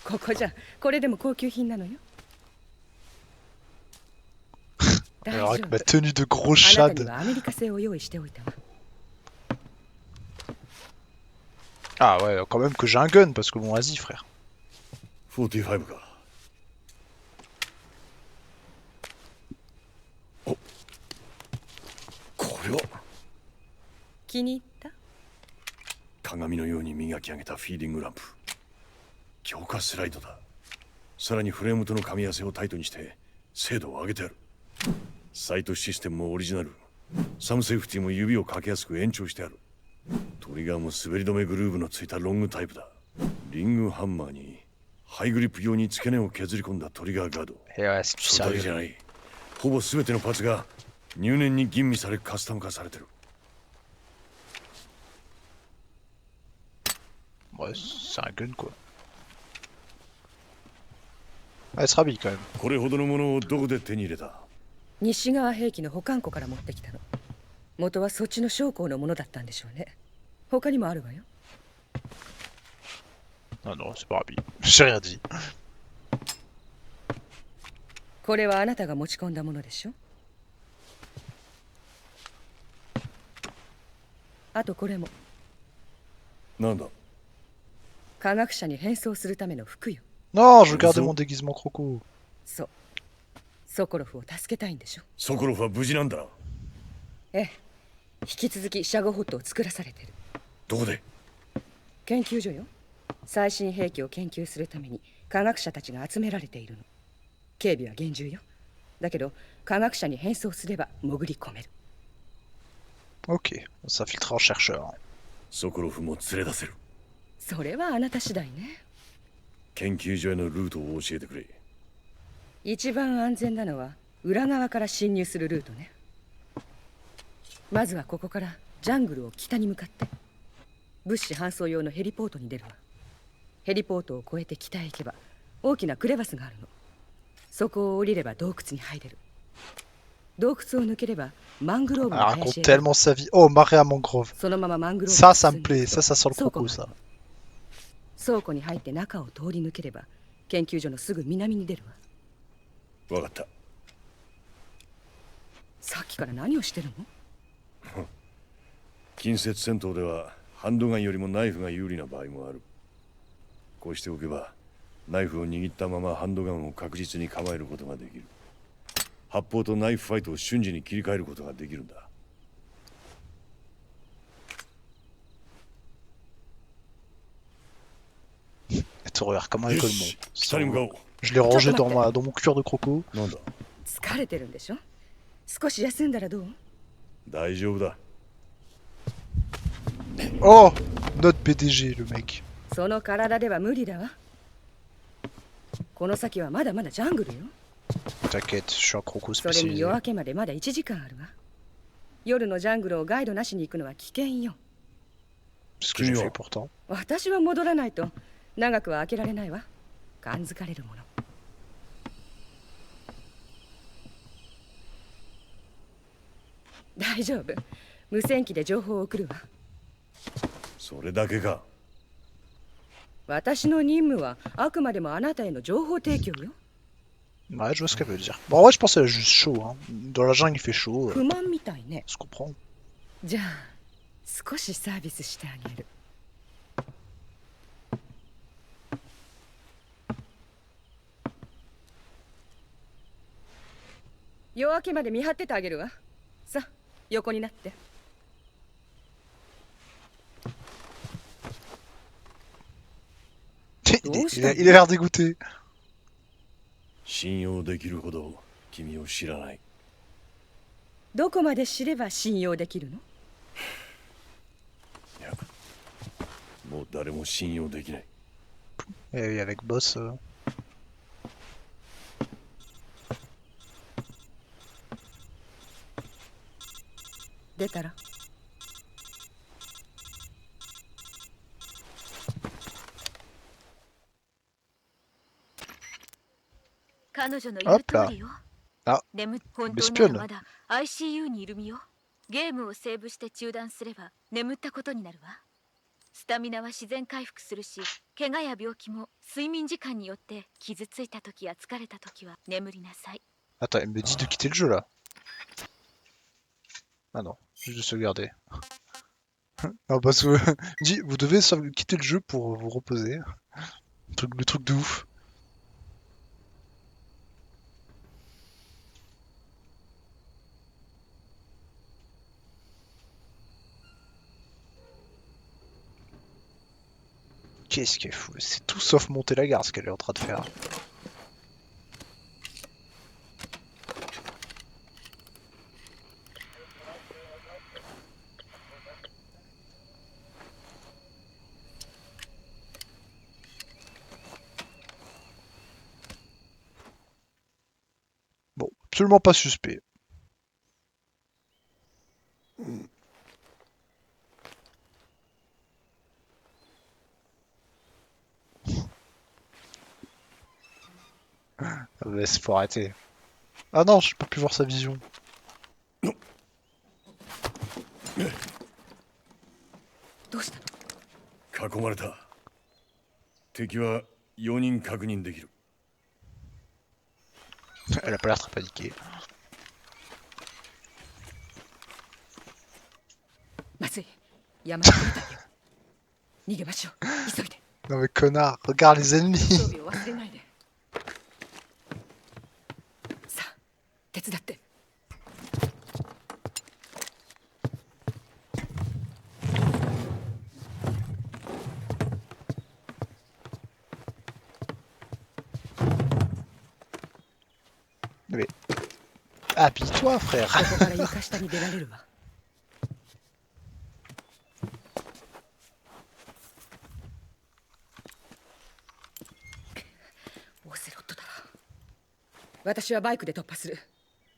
ここじゃこれでも高級品なのよ大 Alors 丈 avec 夫 ma tenue de gros あなたに chad. はアメリカ製を用意しておいたわ Ah ouais, quand même que j'ai un gun, parce que bon, vas-y frère. 45か。お、これは気に入った 鏡のように磨き上げたフィーディングランプ。強化スライドだ。さらにフレームとの噛み合わせをタイトにして精度を上げてある。サイトシステムもオリジナル。サムセーフティも指をかけやすく延長してある。トリガーも滑り止めグルーブのついたロングタイプだ。リングハンマーにハイグリップ用に付け根を削り込んだトリガーガード。 Et ouais, c'est du それだけじゃ sérieux. ない。ほぼ全てのパーツが入念に吟味されカスタム化されてる。 Ouais, c'est un gun quoi. Ah, elle se rhabille quand même. これほどのものをどこで手に入れた？西側兵器の保管庫から持ってきたの元はそっちの将校のものだったんでしょうね他にもあるわよ Non, non, c'est pas rhabille. J'ai rien dit. これはあなたが持ち込んだものでしょあとこれもなんだ？科学者に変装するための服よ Non, je veux garder mon déguisement croco. そうソコロフを助けたいんでしょソコロフは無事なんだな。ええ引き続きシャゴホットを作らされてるどこで？研究所よ最新兵器を研究するために科学者たちが集められているの警備は厳重よだけど科学者に変装すれば潜り込める Ok, on s'infiltre en chercheur. ソコロフも連れ出せる。それはあなた次第ね研究所へのルートを教えてくれ。一番安全なのは裏側から侵入するルートねまずはここからジャングルを北に向かって物資搬送用のヘリポートに出るわヘリポートを越えて北へ行けば大きなクレバスがあるのそこを降りれば洞窟に入れる洞窟を抜ければマングローブ Elle の raconte 林へ tellement sa vie. Oh, marée à mangrove. そのままマングローブ Ça, に ça 進 me んで plaît. Ça sent le 倉庫 croco, があ ça. る倉庫に入って中を通り抜ければ研究所のすぐ南に出るわわかった。さっきから何をしてるの近接戦闘ではハンドガンよりもナイフが有利な場合もある。こうしておけばナイフを握ったままハンドガンを確実に構えることができる。発砲とナイフファイトを瞬時に切り替えることができるんだ。Tu regardes comment elle colle よし、 mon. 下に向かおう。 Je l'ai rangé dans mon cuir de croco. なんだ？疲れてるんでしょ少し休んだらどう大丈夫だ。Oh, notre PDG, le mec. その体では無理だわ。この先はまだまだジャングルよ。 T'inquiète, je suis un croco それに spécialisé. 夜明けまでまだ1時間あるわ。夜のジャングルをガイドなしに行くのは危険よ。 C'est ce que j'ai fait pourtant. 私は戻らないと長くは開けられないわ。感づかれるもの。大丈夫。無線機で情報を送るわ。それだけか。私の任務はあくまでもあなたへの情報提供よ。 Ouais, je vois ce qu'elle veut dire. Bon, en vrai, je pense qu'elle a juste chaud. Hein. Dans la jungle, il fait chaud. 不満みたいね。 Se comprend. じゃあ少しサービスしてあげる。夜明けまで見張っててあげるわ。さあ、横になって。 Il a l'air dégoûté. 信用できるほど君を知らない。どこまで知れば信用できるの？いや、もう誰も信用できない。 Et avec Boss. 出たら。彼女の言う通りよ。あ、本当ならまだ ICU にいる身よ。ゲームをセーブして中断すれば眠ったことになるわ。スタミナは自然回復するし、怪我や病気も睡眠時間によって傷ついた時や疲れた時は眠りなさい。 Attends, elle me dit de quitter le jeu là. Ah non, juste de sauvegarder. Non, parce que dit, vous devez quitter le jeu pour vous reposer. Le truc de ouf. Qu'est-ce qu'elle fout? C'est tout sauf monter la garde ce qu'elle est en train de faire. Bon, absolument pas suspect. Mais c'est faut arrêter. Ah non, je peux plus voir sa vision. どうしたの？囲まれた。敵は4人確認できる。 Elle a pas l'air très paniquée. まずい。山に出たよ。逃げましょう。急いで。 Non mais connard, regarde les ennemis. 装備を忘れないで。さあ、手伝って。 Mais... Habille-toi, frère. ここから床下に出られるわ。オセロットだ。私はバイクで突破する。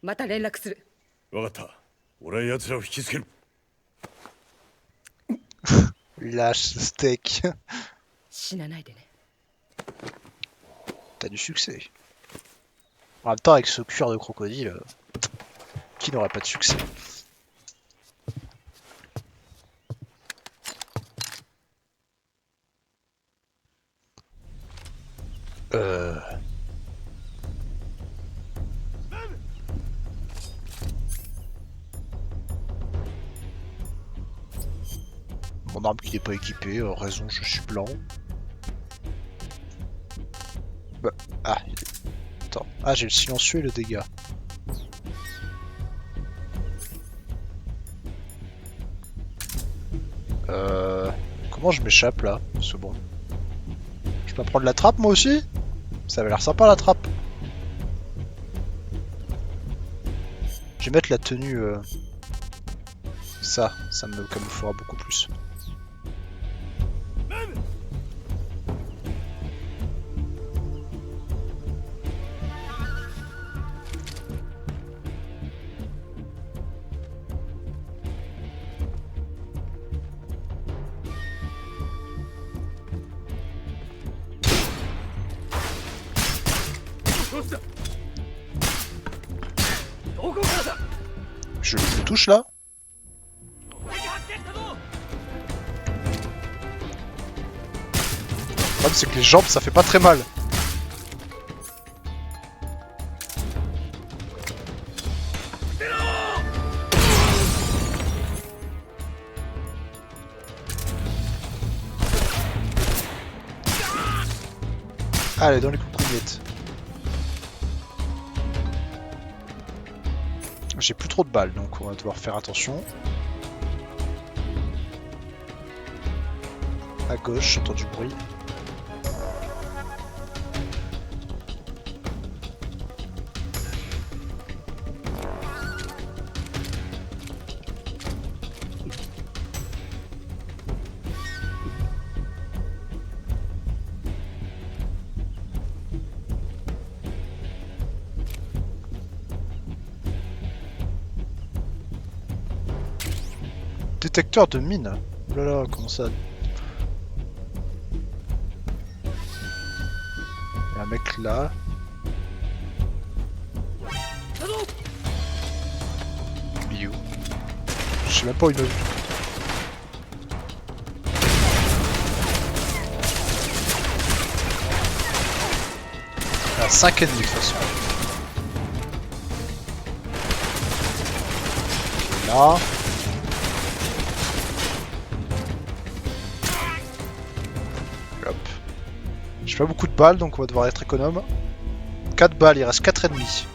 また連絡する。わかった。俺は奴らを引きつける。 Lâche ce steak. 死なないでね。 T'as du succès. En même temps, avec ce cuir de crocodile, qui n'aurait pas de succès? Mon arme qui n'est pas équipée, raison je suis blanc. Bah, ah, attends. Ah, j'ai le silencieux et le dégât. Comment je m'échappe là? C'est bon. Je peux prendre la trappe moi aussi? Ça avait l'air sympa la trappe. Je vais mettre la tenue. Ça me camouflera beaucoup plus. Je le touche là. Le problème c'est que les jambes ça fait pas très mal. Allez, dans les coucougnettes. J'ai plus trop de balles, donc on va devoir faire attention. À gauche, j'entends du bruit. Détecteur de mine. Oh là là, comment ça? Il y a un mec là. Il est où? Je sais même pas où il m'a vu. Il y a 5 ennemis de toute façon. Là. Hop. J'ai pas beaucoup de balles donc on va devoir être économe. 4 balles, il reste 4 ennemis.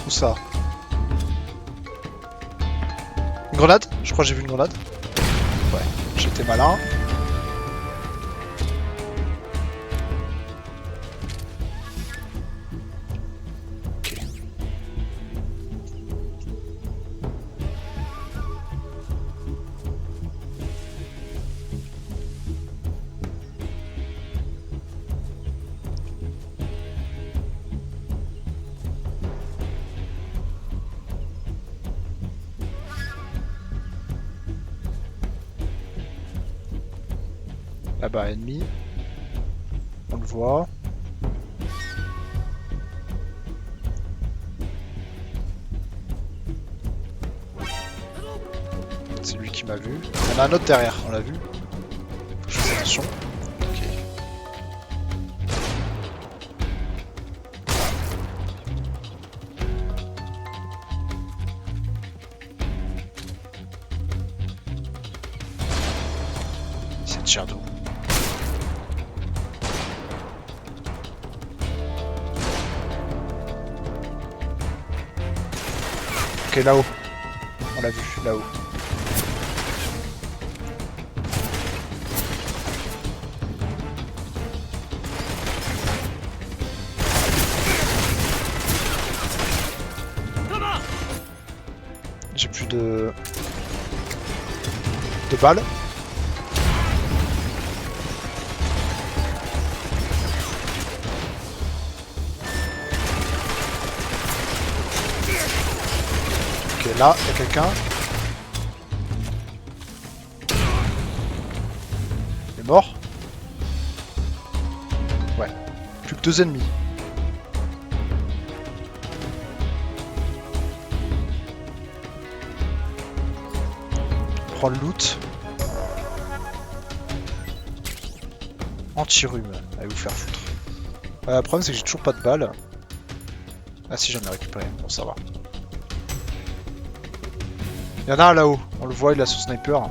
Où ça? Une grenade? Je crois que j'ai vu une grenade. Ouais, j'étais malin. Ok. Là-bas, ennemi. On le voit. C'est lui qui m'a vu. Il y en a un autre derrière, on l'a vu. Faut que je fasse attention. Ok. C'est tire d'eau. Ok, là-haut. On l'a vu, là-haut. J'ai plus de balles. Ok, là, il y a quelqu'un. Il est mort. Ouais. Plus que 2 ennemis. Prends le loot. Anti-rhume. Allez vous faire foutre. Le problème c'est que j'ai toujours pas de balles. Ah si, j'en ai récupéré. Bon, ça va. Il y en a un là-haut. On le voit, il a son sniper.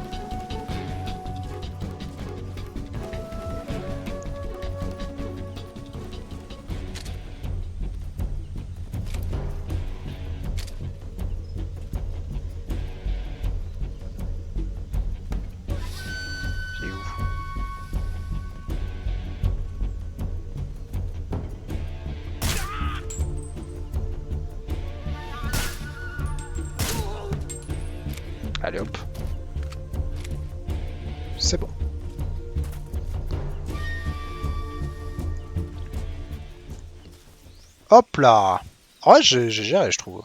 Il est où? Allez hop. C'est bon. Hop là. Ouais, j'ai géré, je trouve.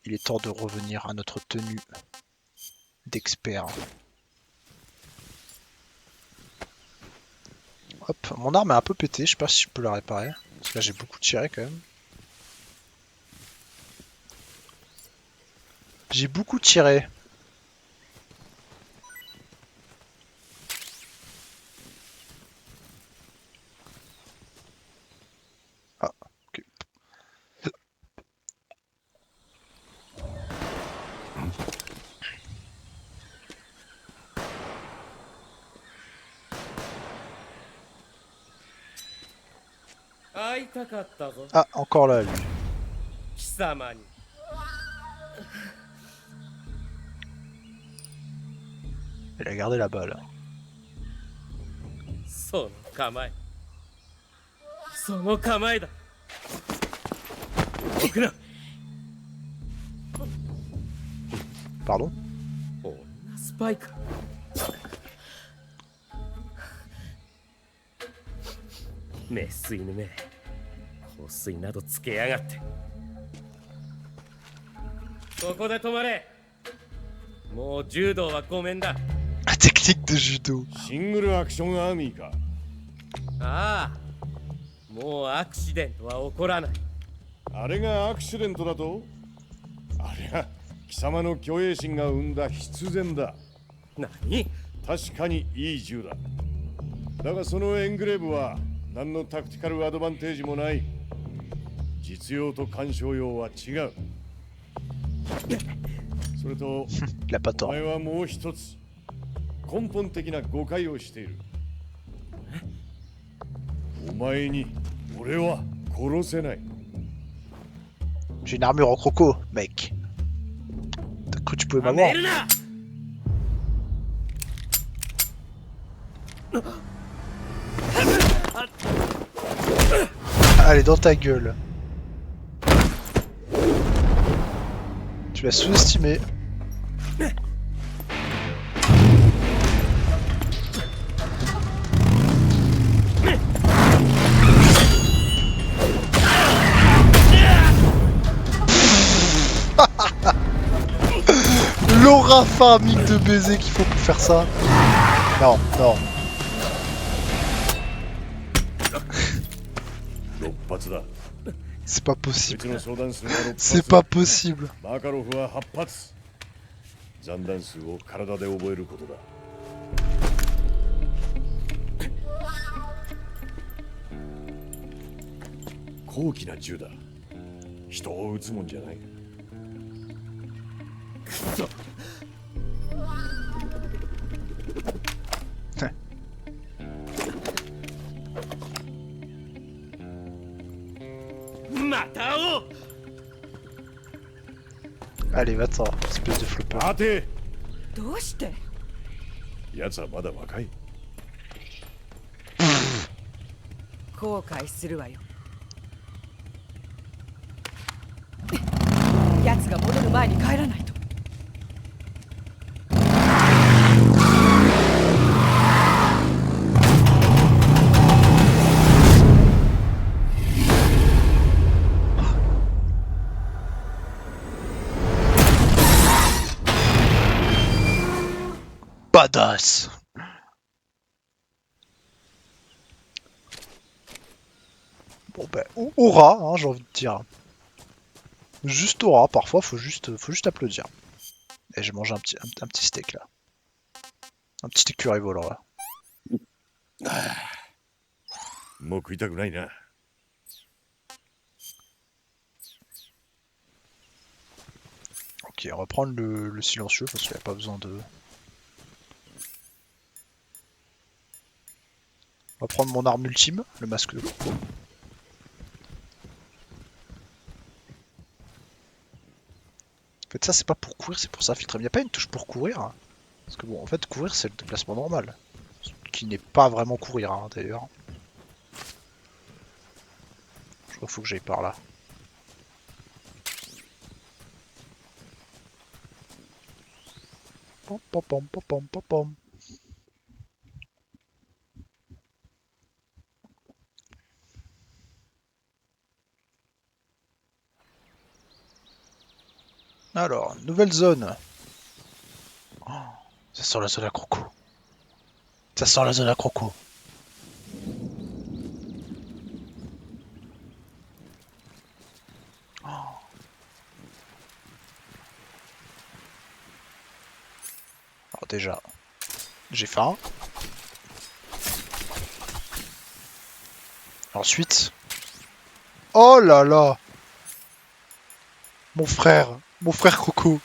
il est temps de revenir à notre tenue d'expert. Hop, mon arme est un peu pétée, je sais pas si je peux la réparer. Parce que là j'ai beaucoup tiré quand même. J'ai beaucoup tiré. Ah, ok. Ah, encore là lui. Il a gardé la balle. その構えその構えだ動くな Pardon? 女スパイかメス犬め香水などつけやがってここで止まれもう柔道はごめんだ Technique de judo. シングルアクションアーミーか。ああもうアクシデントは起こらないあれがアクシデントだと？あれは貴様の虚栄心が生んだ必然だ。何確かにいい銃だ。だがそのエングレーブは何のタクティカルアドバンテージもない。実用と鑑賞用は違う。それと Il a pas お tort. 前はもう一つ根本的な誤解をしている。お前に俺は殺せない。 J'ai une armure en croco, mec. T'as cru que tu pouvais や m'avoir? めるな Allez, dans ta gueule. Tu l'as sous-estimé. L'aura farming de baiser qu'il faut pour faire ça. Non, non. 6発だ。 C'est pas う possible. ちの相談数は6発。 C'est pas possible. マカロフは8発。残弾数を体で覚えることだ。高貴な銃だ。人を撃つもんじゃない。また会おう Allez, va-t'en, espèce de flopper. 待て。どうして？奴はまだ若い。後悔するわよ。奴が戻る前に帰らないと。Badass. Bon ben, aura, hein, j'ai envie de dire. Juste aura, parfois faut juste applaudir. Et j'ai mangé un petit steak là. Un petit écureuil volant là. もう食いたくないな。 Ok, on va prendre le silencieux parce qu'il n'y a pas besoin de... On va prendre mon arme ultime, le masque de Coco. En fait ça c'est pas pour courir, c'est pour s'infiltrer. Il n'y a pas une touche pour courir hein. Parce que bon, en fait courir c'est le déplacement normal. Qui n'est pas vraiment courir hein, d'ailleurs. Je crois qu'il faut que j'aille par là. Pom pom pom pom pom pom pom. Alors, nouvelle zone. Oh, ça sent la zone à croco. Ça sent la zone à croco. Oh. Alors déjà, j'ai faim. Ensuite... Oh là là! Mon frère Croco.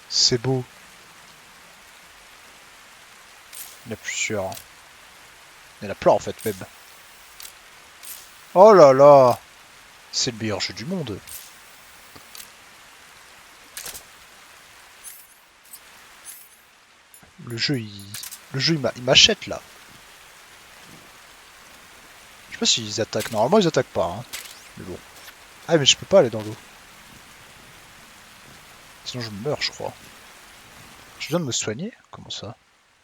C'est beau. Il y en a plusieurs. Il y en a plein en fait même. Oh là là! C'est le meilleur jeu du monde. Le jeu il m'achète là. Je sais pas s'ils attaquent. Normalement ils attaquent pas. Hein. Mais bon. Ah mais je peux pas aller dans l'eau. Sinon je meurs je crois. Je viens de me soigner? Comment ça?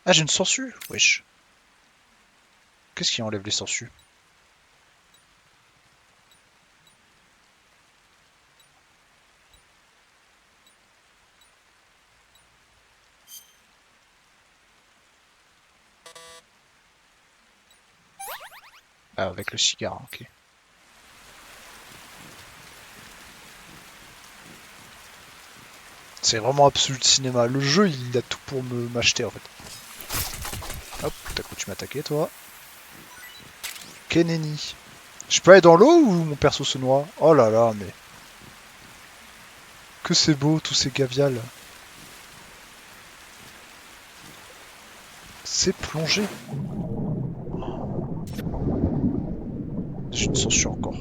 Ah j'ai une sangsue? Wesh. Qu'est-ce qui enlève les sangsues? Ah avec le cigare, ok. C'est vraiment Absolute Cinéma. Le jeu, il a tout pour m'acheter en fait. Hop, t'as cru que tu m'attaquais toi. Keneni. Je peux aller dans l'eau ou mon perso se noie? Oh là là, mais... Que c'est beau, tous ces gavials. C'est plongé. J'ai une censure encore.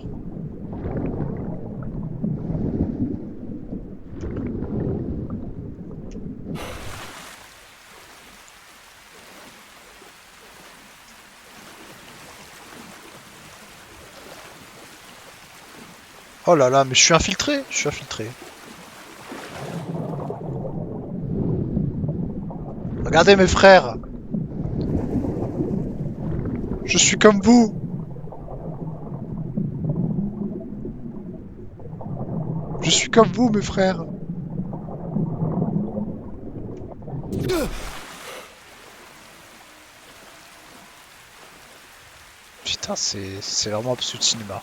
Oh là là, mais je suis infiltré, Regardez mes frères. Je suis comme vous. Je suis comme vous, mes frères. Putain, c'est vraiment Absolute Cinéma.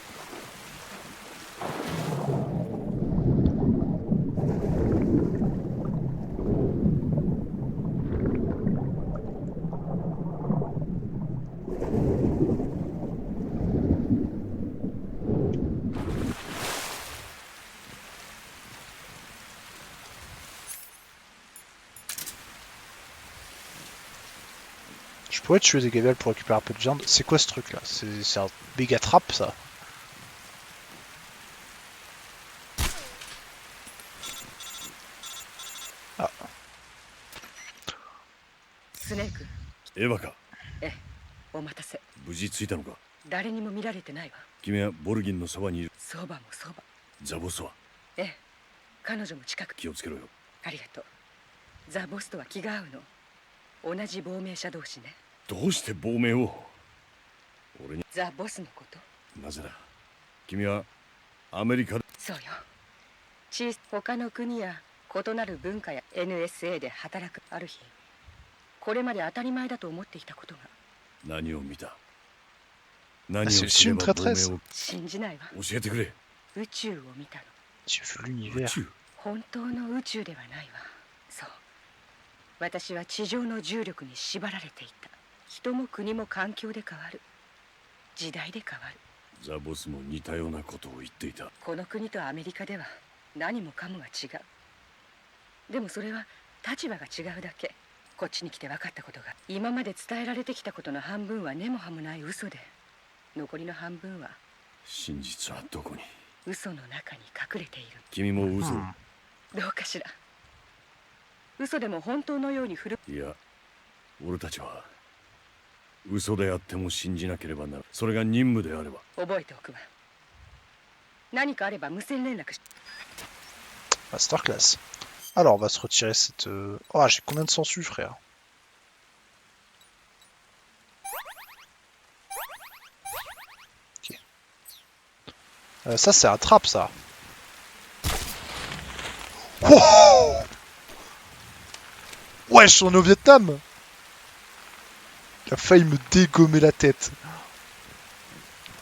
Je pourrais tuer des gavials pour récupérer un peu de viande. C'est quoi ce truc là? C'est un méga trap ça. Ah. スネーク、エヴァか。お待たせ。無事着いたのか。誰にも見られてないわ。君はボルギンのそばにいる。そばもそば。ザボスは。ええ、彼女も近く。気をつけろよ。ありがとう。ザ・ボスとは気が合うの。同じ亡命者同士ね。どうして亡命を。俺に。ザ・ボスのこと。なぜだ。君はアメリカ。そうよ。他の国や異なる文化や NSA で働くある日、これまで当たり前だと思っていたことが。何を見た。何を知れば亡命を。信じないわ。教えてくれ。宇宙を見たの。宇宙。本当の宇宙ではないわ。そう。私は地上の重力に縛られていた。人も国も環境で変わる。時代で変わる。ザボスも似たようなことを言っていた。この国とアメリカでは何もかもが違う。でもそれは立場が違うだけ。こっちに来て分かったことが、今まで伝えられてきたことの半分は根も葉もない嘘で、残りの半分は真実はどこに。嘘の中に隠れている。君も嘘。どうかしら。嘘でも本当のように振る。いや、俺たちは嘘であっても信じなければならない。それが任務であれば。覚えておくわ。何かあれば無線連絡し。Masterclass. Alors, on va se retirer cette... Oh, j'ai combien de sangsues, frère? Ok. Ça, c'est un trap, ça. Oh, wesh, on est au Vietnam. Il a failli me dégommer la tête.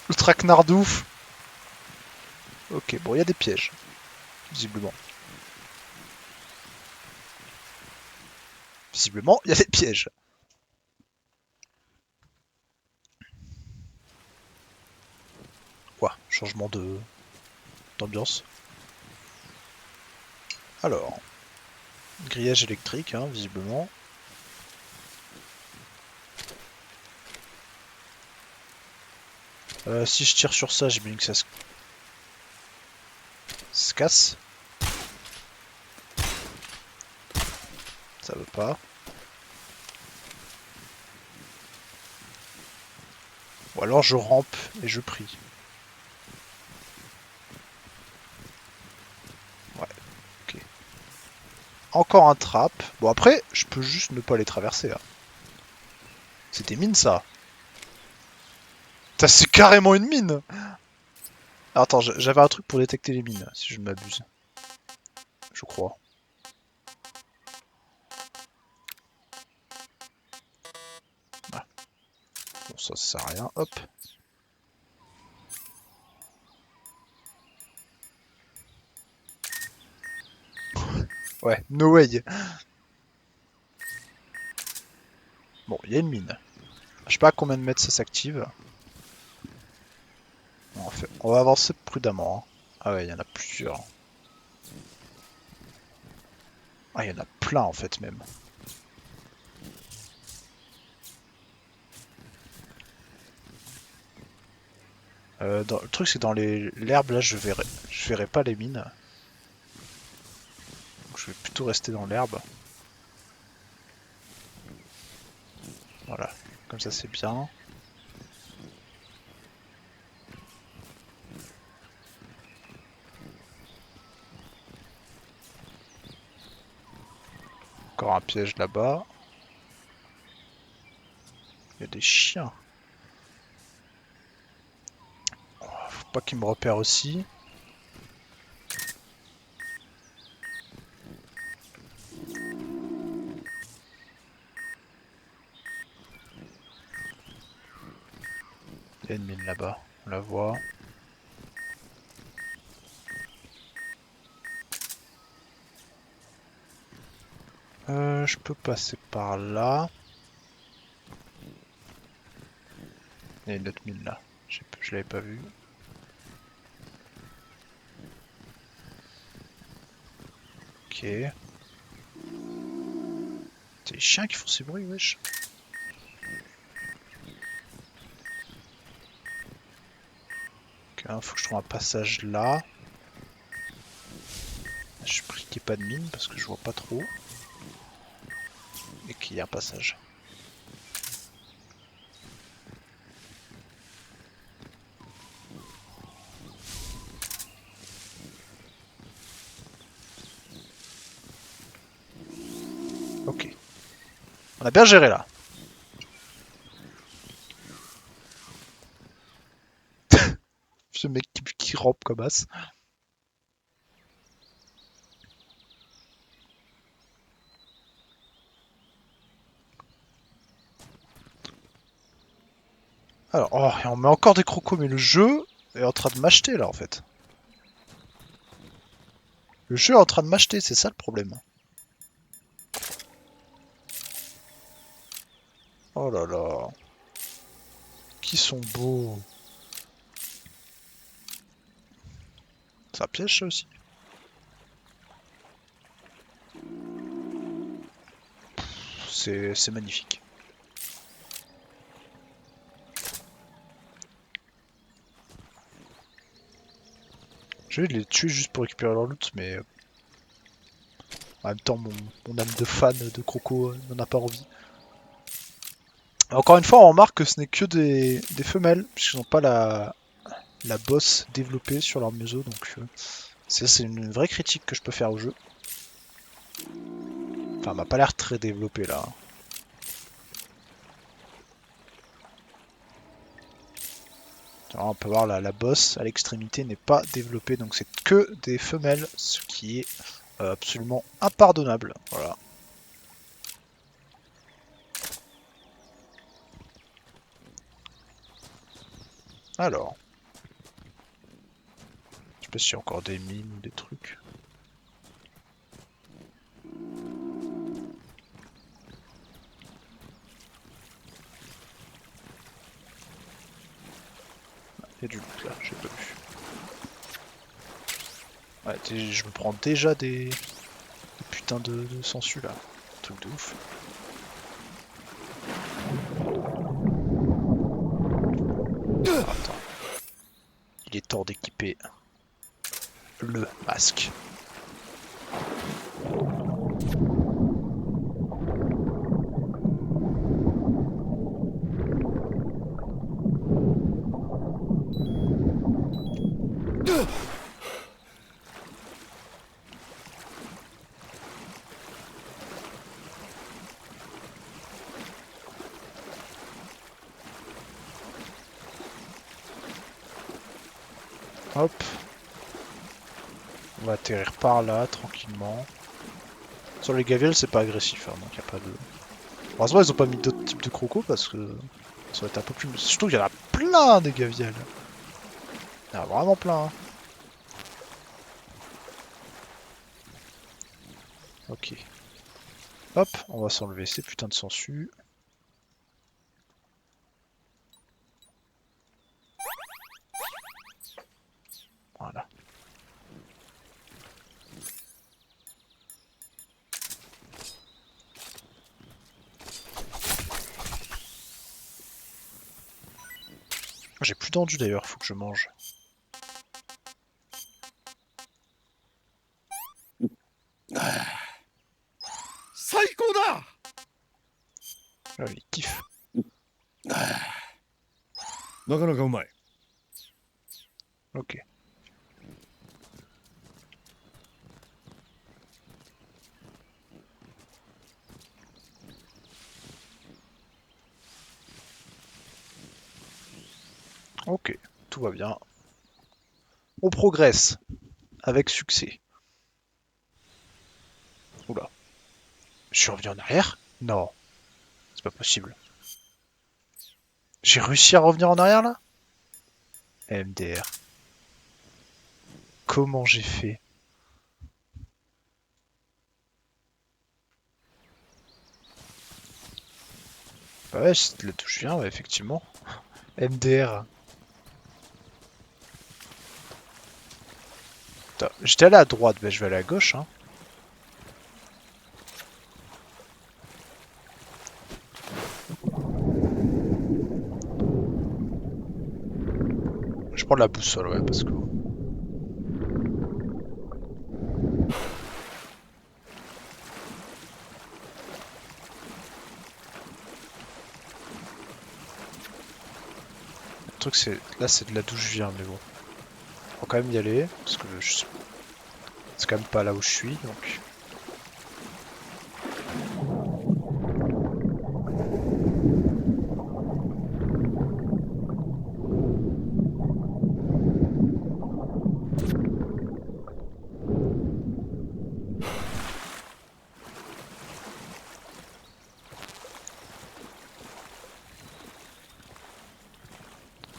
Le traquenard de ouf. Ok, bon, il y a des pièges. Visiblement. Visiblement, il y a des pièges. Quoi, changement de d'ambiance. Alors, grillage électrique, hein, visiblement. Si je tire sur ça, j'imagine que ça se casse. Ça veut pas. Ou alors je rampe et je prie. Ouais, ok. Encore un trap. Bon après, je peux juste ne pas les traverser là. C'est des mines ça. Ça c'est carrément une mine. Alors, attends, j'avais un truc pour détecter les mines, si je ne m'abuse. Je crois. Ah. Bon ça sert à rien, hop. Ouais, no way. Bon, il y a une mine. Je sais pas à combien de mètres ça s'active. On va avancer prudemment. Hein. Ah ouais, il y en a plusieurs. Ah, il y en a plein en fait même. Le truc c'est que dans l'herbe là je verrai pas les mines. Donc, je vais plutôt rester dans l'herbe. Voilà, comme ça c'est bien. Encore un piège là-bas. Il y a des chiens. Faut pas qu'ils me repèrent aussi. Il y a une mine là-bas, on la voit. Je peux passer par là. Il y a une autre mine là. Je l'avais pas vue. Ok. C'est les chiens qui font ces bruits, wesh. Ok, faut que je trouve un passage là. Je prie qu'il n'y ait pas de mine parce que je vois pas trop. Et qu'il y ait un passage. Ok. On a bien géré là. Ce mec qui rampe comme as. Alors, oh, et on met encore des crocos, mais le jeu est en train de m'acheter là en fait. Le jeu est en train de m'acheter, c'est ça le problème. Oh là là. Qui sont beaux. C'est un piège ça aussi. C'est magnifique. Je vais les tuer juste pour récupérer leur loot, mais en même temps, mon âme de fan de Croco n'en a pas envie. Encore une fois, on remarque que ce n'est que des femelles, puisqu'ils n'ont pas la bosse développée sur leur museau, donc c'est une vraie critique que je peux faire au jeu. Enfin, elle m'a pas l'air très développée là. Alors, on peut voir la bosse à l'extrémité n'est pas développée, donc c'est que des femelles, ce qui est absolument impardonnable. Voilà. Alors. Je sais pas s'il y a encore des mines ou des trucs. Il y a du loot là, j'ai pas vu. Ouais, je me prends déjà des putains de sangsues là. Truc de ouf. Attends. Il est temps d'équiper le masque. Hop. On va atterrir par là, tranquillement. Sur les gaviels, c'est pas agressif, hein, donc y a pas de... Heureusement, ils ont pas mis d'autres types de crocos, parce que ça va être un peu plus... Surtout qu'il y en a plein des gaviels. Il y en a vraiment plein. Hein. Ok. Hop, on va s'enlever ces putains de sangsues. Voilà. J'ai plus d'endu d'ailleurs, faut que je mange. Ah, il kiffe. なかなかうまい。 Ok. Ok, tout va bien. On progresse. Avec succès. Oula. Je suis revenu en arrière? Non. C'est pas possible. J'ai réussi à revenir en arrière là? MDR. Comment j'ai fait? Bah ouais, c'est de là d'où je viens, ouais, effectivement. MDR. J'étais allé à droite, bah je vais aller à gauche, hein. Je prends de la boussole, ouais, parce que... Le truc, c'est... Là, c'est de là d'où je viens, mais bon. Faut quand même y aller, parce que c'est quand même pas là où je suis, donc...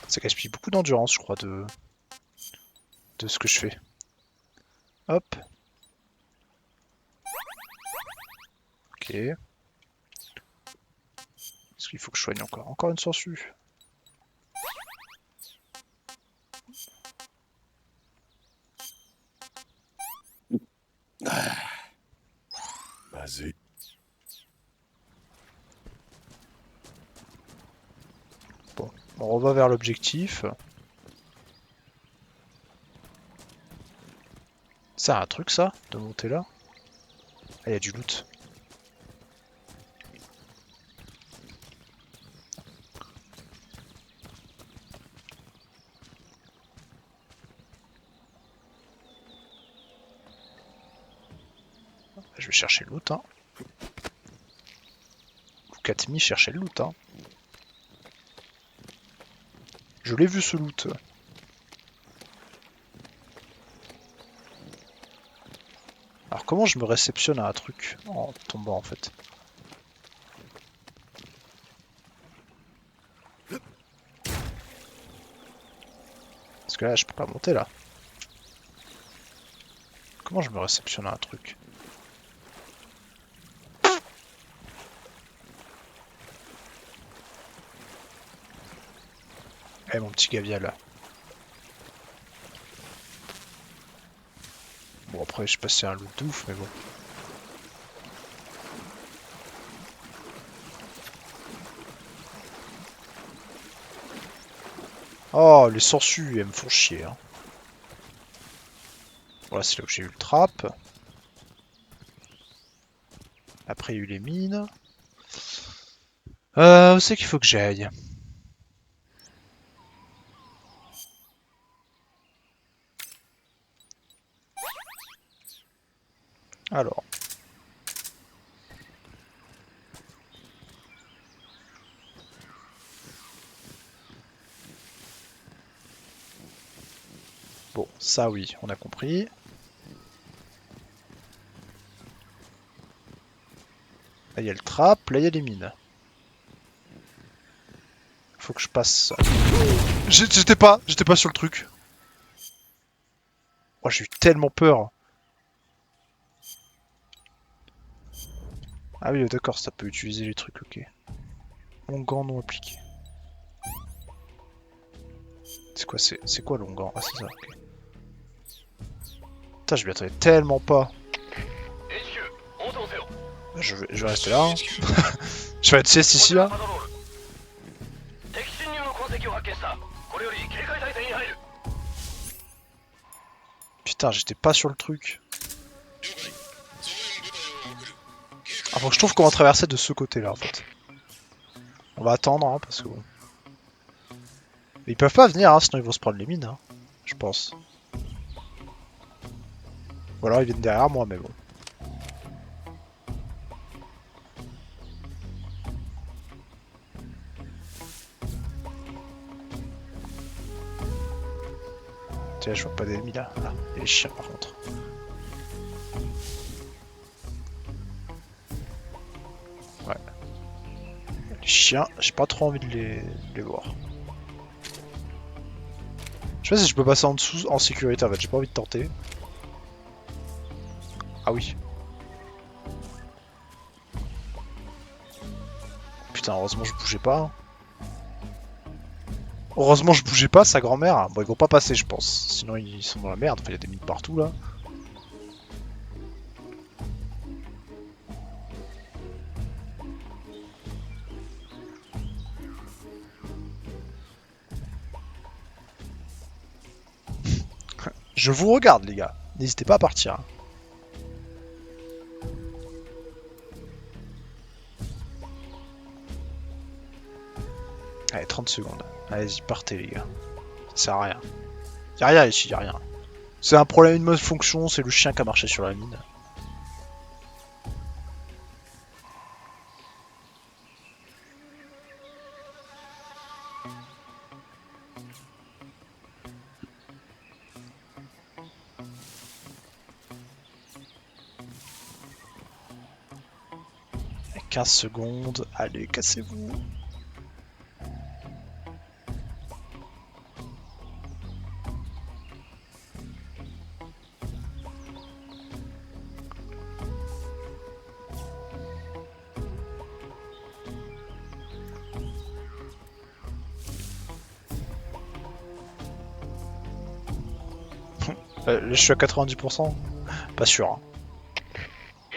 Ça gaspille beaucoup d'endurance, je crois, de ce que je fais. Hop. Ok. Est-ce qu'il faut que je soigne encore? Encore une sangsue. Vas-y. Bon, on revient vers l'objectif. C'est un truc ça, de monter là? Ah, il y a du loot. Je vais chercher le loot, hein. Ou Katmi chercher le loot, hein. Je l'ai vu ce loot. Alors comment je me réceptionne à un truc en tombant en fait? Parce que là je peux pas monter là. Comment je me réceptionne à un truc? Eh mon petit Gavia là. Bon après je sais pas si c'est un loot de ouf mais bon. Oh les sangsues elles me font chier hein. Voilà c'est là où j'ai eu le trap. Après il y a eu les mines. Où c'est qu'il faut que j'aille? Alors. Bon, ça oui, on a compris. Là il y a le trap, là il y a les mines. Faut que je passe. J'étais pas sur le truc. Oh, j'ai eu tellement peur. Ah oui, d'accord, ça peut utiliser les trucs, ok. Longan non appliqué. C'est quoi, c'est quoi longan? Ah, c'est ça, ok. Putain, je m'y attendais tellement pas. Je vais rester là. Hein. Je vais être sieste ici, là. Putain, j'étais pas sur le truc. Ah, faut que je trouve comment traverser de ce côté-là, en fait. On va attendre, hein, parce que bon. Mais ils peuvent pas venir, hein, sinon ils vont se prendre les mines, hein, je pense. Ou alors ils viennent derrière moi, mais bon. Tiens, je vois pas d'ennemis là. Ah, et les chiens par contre. Ouais. Les chiens, j'ai pas trop envie de les voir. Je sais pas si je peux passer en dessous en sécurité en fait, j'ai pas envie de tenter. Ah oui. Putain, heureusement je bougeais pas. Heureusement je bougeais pas, sa grand-mère. Bon, ils vont pas passer je pense. Sinon ils sont dans la merde, enfin, il y a des mines partout là. Je vous regarde les gars, n'hésitez pas à partir. Hein. Allez, 30 secondes. Allez-y, partez les gars. Ça sert à rien. Y'a rien ici, y'a rien. C'est un problème de mode fonction, c'est le chien qui a marché sur la mine. Et 15 secondes, allez, cassez-vous. Je suis à 90%. Pas sûr. Hein.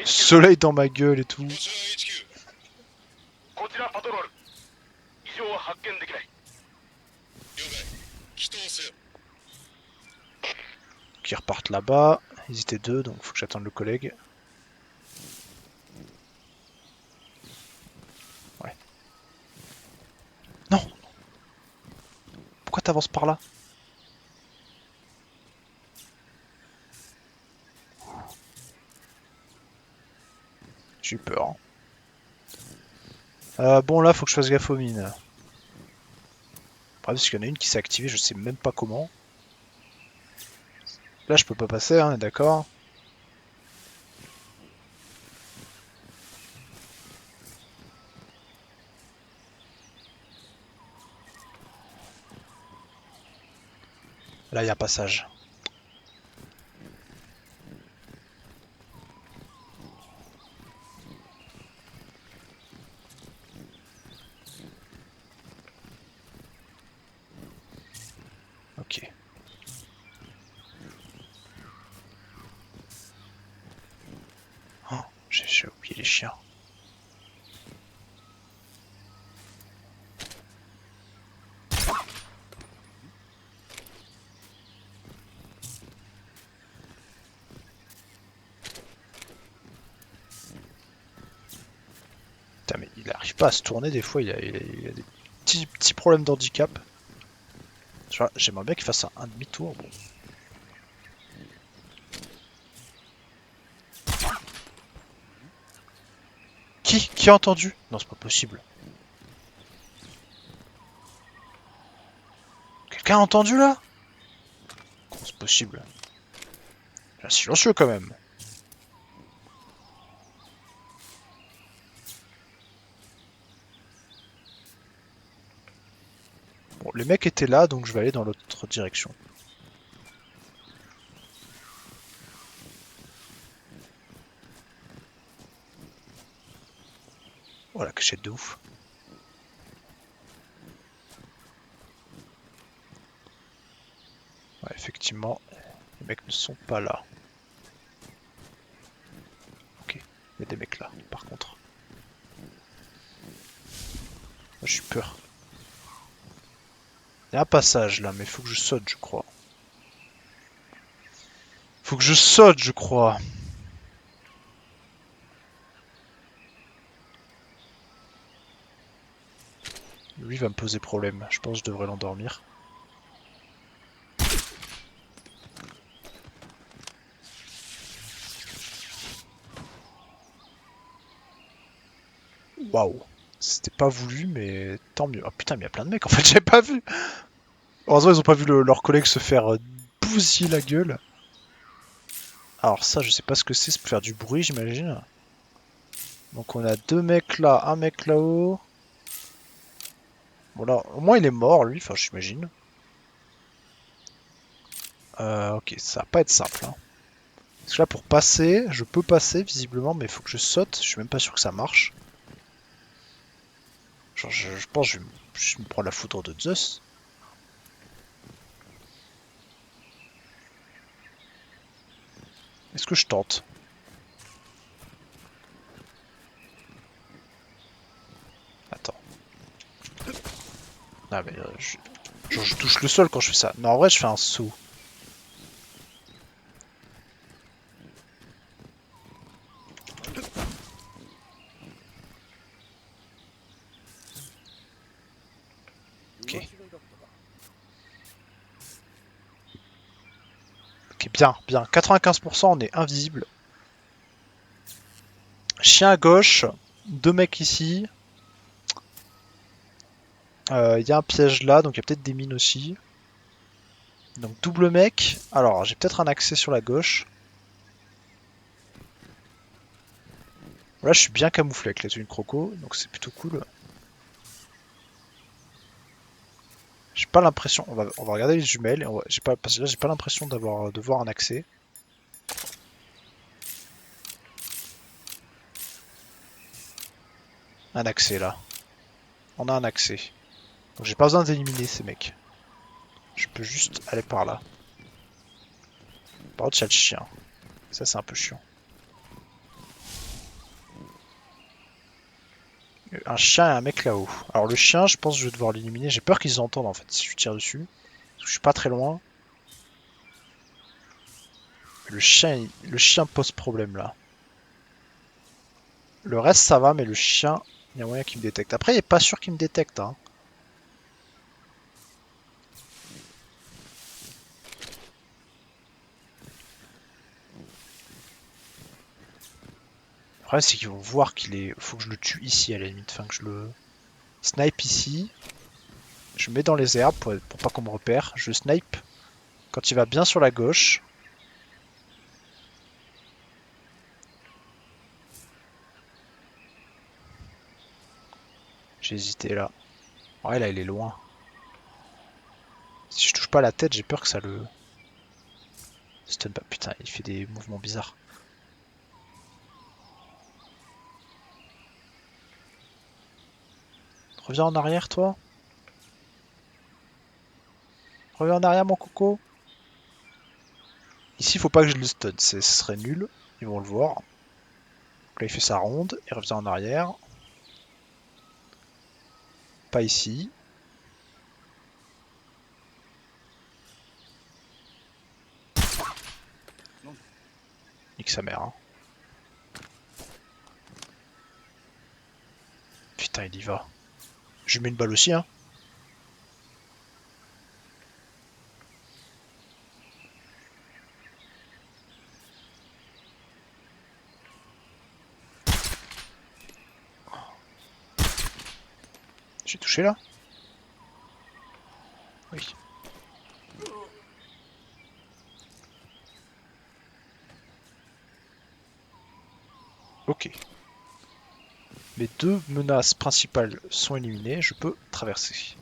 Soleil dans ma gueule et tout. Qui repartent là-bas. Ils étaient deux, donc faut que j'attende le collègue. Ouais. Non! Pourquoi t'avances par là? J'ai eu peur. Bon là faut que je fasse gaffe aux mines. parce qu'il y en a une qui s'est activée, je sais même pas comment. Là, je peux pas passer, hein, d'accord. Là, il y a un passage. Ok. Oh, j'ai oublié les chiens. Putain, mais il arrive pas à se tourner des fois, il a des petits problèmes d'handicap. J'aimerais bien qu'il fasse un demi-tour. Bon. Qui a entendu? Non, c'est pas possible. Quelqu'un a entendu là? Comment c'est possible? C'est silencieux quand même. Bon, les mecs étaient là, donc je vais aller dans l'autre direction. Oh la cachette de ouf. Ouais, effectivement, les mecs ne sont pas là. Ok, il y a des mecs là, par contre. Moi, j'ai peur. Il y a un passage là, mais il faut que je saute, je crois. Faut que je saute, je crois. Lui va me poser problème. Je pense que je devrais l'endormir. Waouh. C'était pas voulu, mais tant mieux. Oh putain, mais il y a plein de mecs en fait, j'avais pas vu. Heureusement, ils ont pas vu leurs collègues se faire bousiller la gueule. Alors ça, je sais pas ce que c'est pour faire du bruit, j'imagine. Donc on a deux mecs là, un mec là-haut. Bon là, au moins il est mort lui, enfin j'imagine. Ok, ça va pas être simple. Hein. Parce que là pour passer, je peux passer visiblement, mais il faut que je saute. Je suis même pas sûr que ça marche. Genre je pense que je vais me prendre la foudre de Zeus. Est-ce que je tente? Attends. Ah mais genre, je touche le sol quand je fais ça. Non, en vrai je fais un saut. Ok. Ok, bien, bien. 95%, on est invisible. Chien à gauche. Deux mecs ici. Il y a un piège là, donc il y a peut-être des mines aussi. Donc double mec. Alors, j'ai peut-être un accès sur la gauche. Là, je suis bien camouflé avec la tenue de croco, donc c'est plutôt cool. J'ai pas l'impression. On va regarder les jumelles. Parce que là, j'ai pas l'impression de voir un accès. Un accès là. On a un accès. Donc j'ai pas besoin d'éliminer ces mecs. Je peux juste aller par là. Par contre, il y a le chien. Ça, c'est un peu chiant. Un chien et un mec là-haut. Alors le chien, je pense que je vais devoir l'éliminer. J'ai peur qu'ils entendent en fait si je tire dessus. Parce que je suis pas très loin. Le chien pose problème là. Le reste ça va, mais le chien, il y a moyen qu'il me détecte. Après, il est pas sûr qu'il me détecte. Hein. Le problème, c'est qu'ils vont voir qu'il est. Faut que je le tue ici à la limite. Enfin, que je le snipe ici. Je me mets dans les herbes pour pas qu'on me repère. Je snipe quand il va bien sur la gauche. J'ai hésité là. Ouais, là, il est loin. Si je touche pas la tête, j'ai peur que ça le stun pas. Putain, il fait des mouvements bizarres. Reviens en arrière, toi. Reviens en arrière, mon coco. Ici, faut pas que je le stun. Ce serait nul. Ils vont le voir. Donc là, il fait sa ronde. Il revient en arrière. Pas ici. Nique sa mère. Hein. Putain, il y va. Je lui mets une balle aussi, hein. J'ai touché là? Oui. Ok. Mes deux menaces principales sont éliminées, je peux traverser.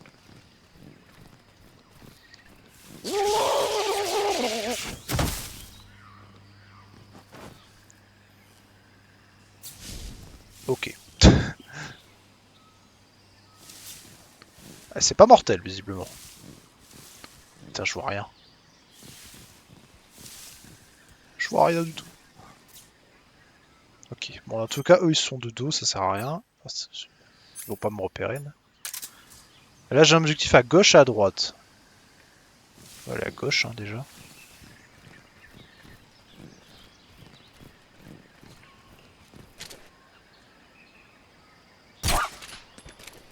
Ok. C'est pas mortel, visiblement. Putain, je vois rien. Je vois rien du tout. Ok, bon, en tout cas, eux, ils sont de dos, ça sert à rien. Ils vont pas me repérer. Là, j'ai un objectif à gauche et à droite. Voilà, à gauche, hein, déjà.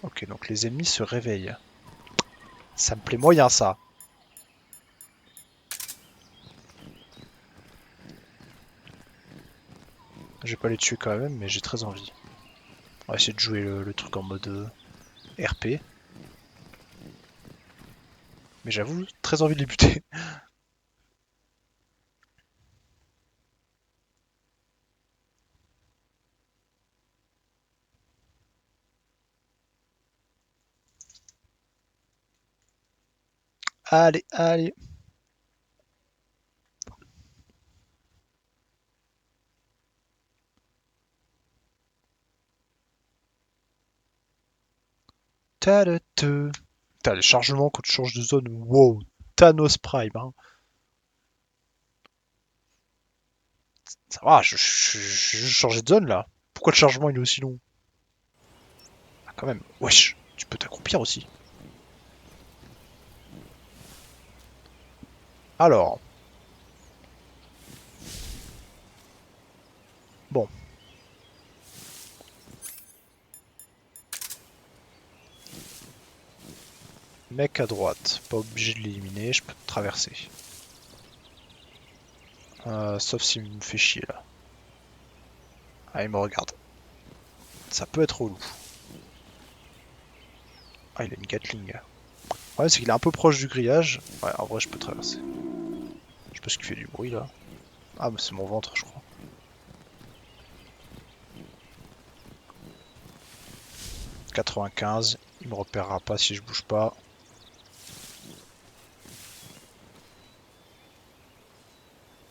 Ok, donc les ennemis se réveillent. Ça me plaît moyen, ça. Je vais pas les tuer quand même, mais j'ai très envie. On va essayer de jouer le truc en mode RP. Mais j'avoue, très envie de les buter. Allez, allez. Ta-da-te. Putain, les chargements quand tu changes de zone. Wow. Thanos Prime. Hein. Ça va, je juste changé de zone là. Pourquoi le chargement il est aussi long? Ah, quand même. Wesh, tu peux t'accroupir aussi. Alors. Bon. Mec à droite. Pas obligé de l'éliminer, je peux traverser. Sauf s'il me fait chier là. Ah, il me regarde. Ça peut être relou. Ah, il a une Gatling. Ouais, c'est qu'il est un peu proche du grillage. Ouais, en vrai, je peux traverser. Je sais pas ce qui fait du bruit là. Ah, mais c'est mon ventre, je crois. « 95, il me repérera pas si je bouge pas.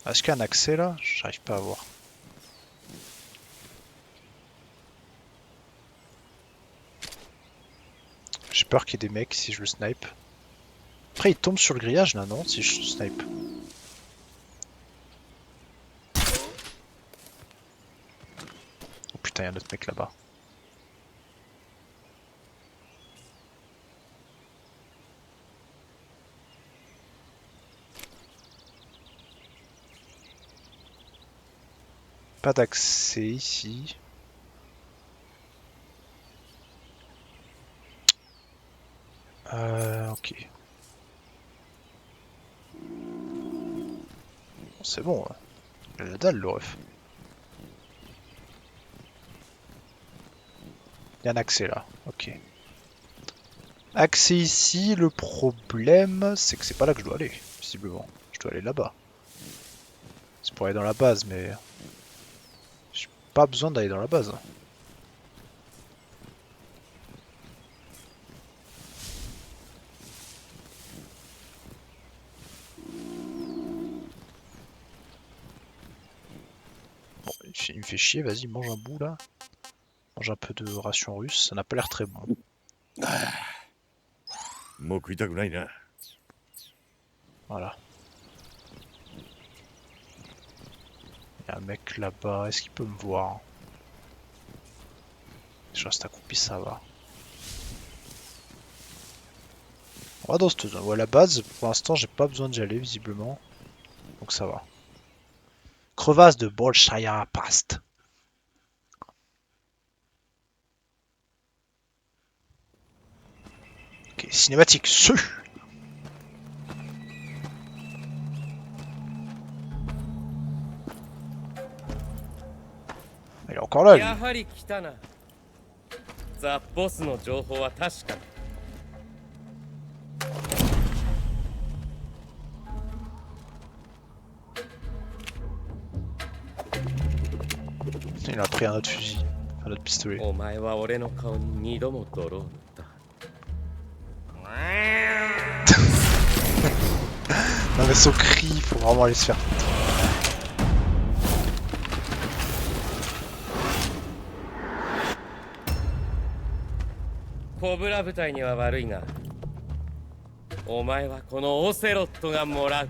Est-ce qu'il y a un accès là? J'arrive pas à voir. J'ai peur qu'il y ait des mecs si je le snipe. Après, il tombe sur le grillage là, non? Si je snipe. Oh putain, il y a un autre mec là-bas. Pas d'accès ici. Ok. C'est bon, hein. Il a la dalle le ref. Il y a un accès là, ok. Accès ici, le problème, c'est que c'est pas là que je dois aller, visiblement. Je dois aller là-bas. C'est pour aller dans la base, mais... J'ai pas besoin d'aller dans la base. Bon, il me fait chier, vas-y, mange un bout là. Mange un peu de ration russe, ça n'a pas l'air très bon. もう食いたくないな。 Voilà. Il y a un mec là-bas, est-ce qu'il peut me voir? Je reste accroupi, ça va. On va dans cette zone. Ouais, la base, pour l'instant, j'ai pas besoin d'y aller, visiblement. Donc ça va. Crevasse de Bolshaya Past. Ok, cinématique, Il est encore là, lui. やはり来たな。ザ・ボスの情報は確かだ。Il a pris un autre fusil, un autre pistolet. お前は俺の顔に二度も泥を塗った。 Non mais son cri, il faut vraiment aller se faire foutre. コブラ部隊には悪いが、お前はこのオセロットがもらう。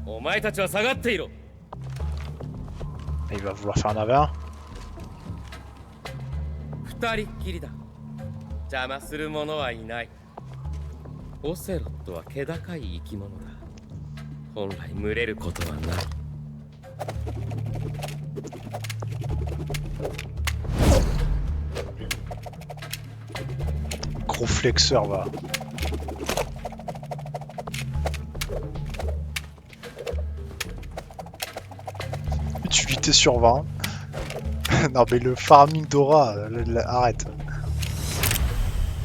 お前たちは下がっていろ。 Il va vouloir faire un avers. 二人っきりだ。邪魔する者はいない。オセロットは気高い生き物だ。本来群れることはない。 Gros flexeur, va. Utilité sur 20. Non mais le farming d'aura, arrête.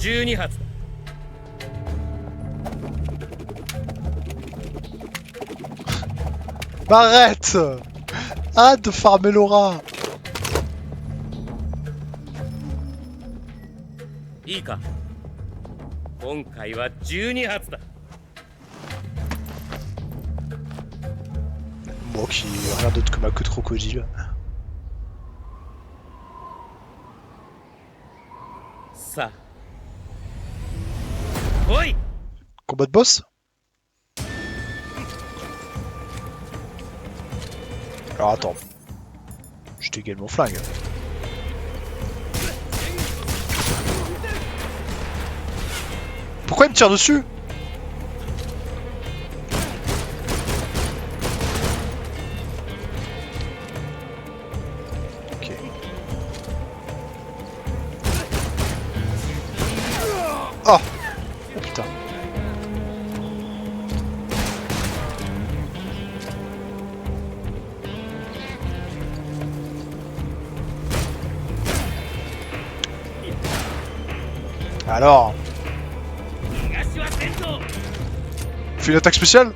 12発。 Arrête! Arrête de farmer l'aura! いいか。今回は12発だ。 Moi qui rien d'autre que ma queue de crocodile. さあ。来い。 Combat de boss? Alors attends. Je t'égale mon flingue. Pourquoi il me tire dessus? Ok. Oh! Oh putain. Alors? Fais une attaque spéciale?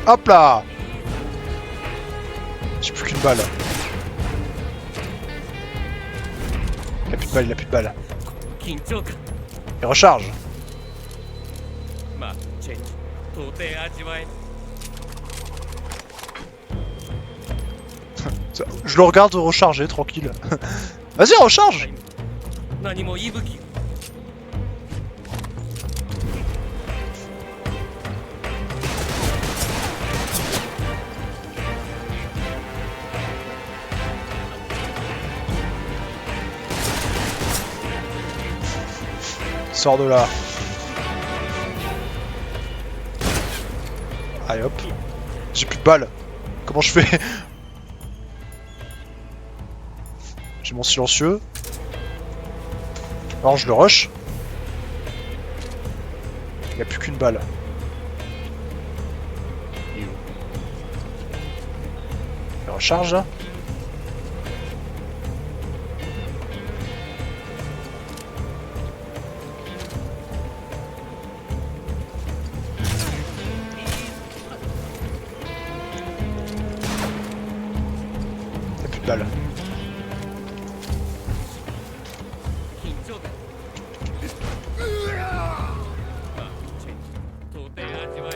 Hop là! J'ai plus qu'une balle. Il a plus de balle, il a plus de balle. 緊張感。 Il recharge. まあ、チェンジ。到底味わえぬ。 Je le regarde recharger, tranquille. Vas-y, recharge! 何も息吹。 Sors de là. Allez hop. J'ai plus de balles. Comment je fais? J'ai mon silencieux. Alors je le rush. Il n'y a plus qu'une balle. Il est où? Il recharge là. Y'a plus de balles. 緊張感到底味わえ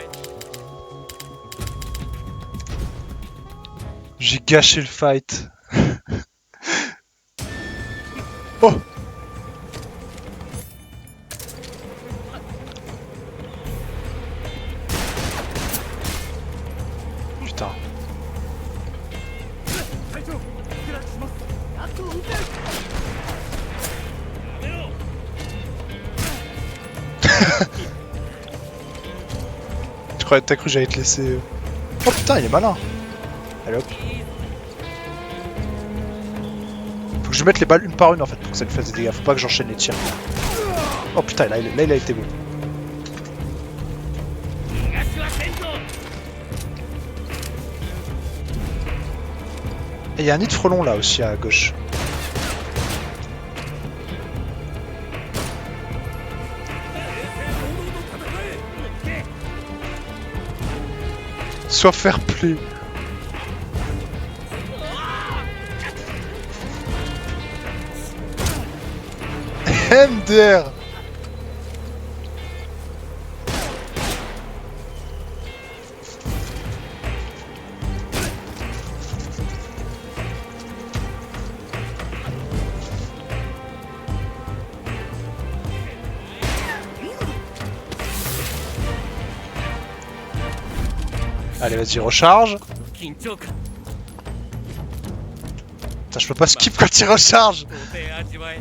J'ai gâché le fight. Oh! Putain. T'as cru que j'allais te laisser... Oh putain, il est malin. Allez hop. Faut que je mette les balles une par une en fait pour que ça lui fasse des dégâts. Faut pas que j'enchaîne les tirs. Oh putain, là il a été bon. Et il y a un nid de frelon là aussi à gauche. Sois fair play. MDR. Allez, vas-y, recharge. 緊張感 Putain, je peux pas skip quand il recharge. 到底味わえ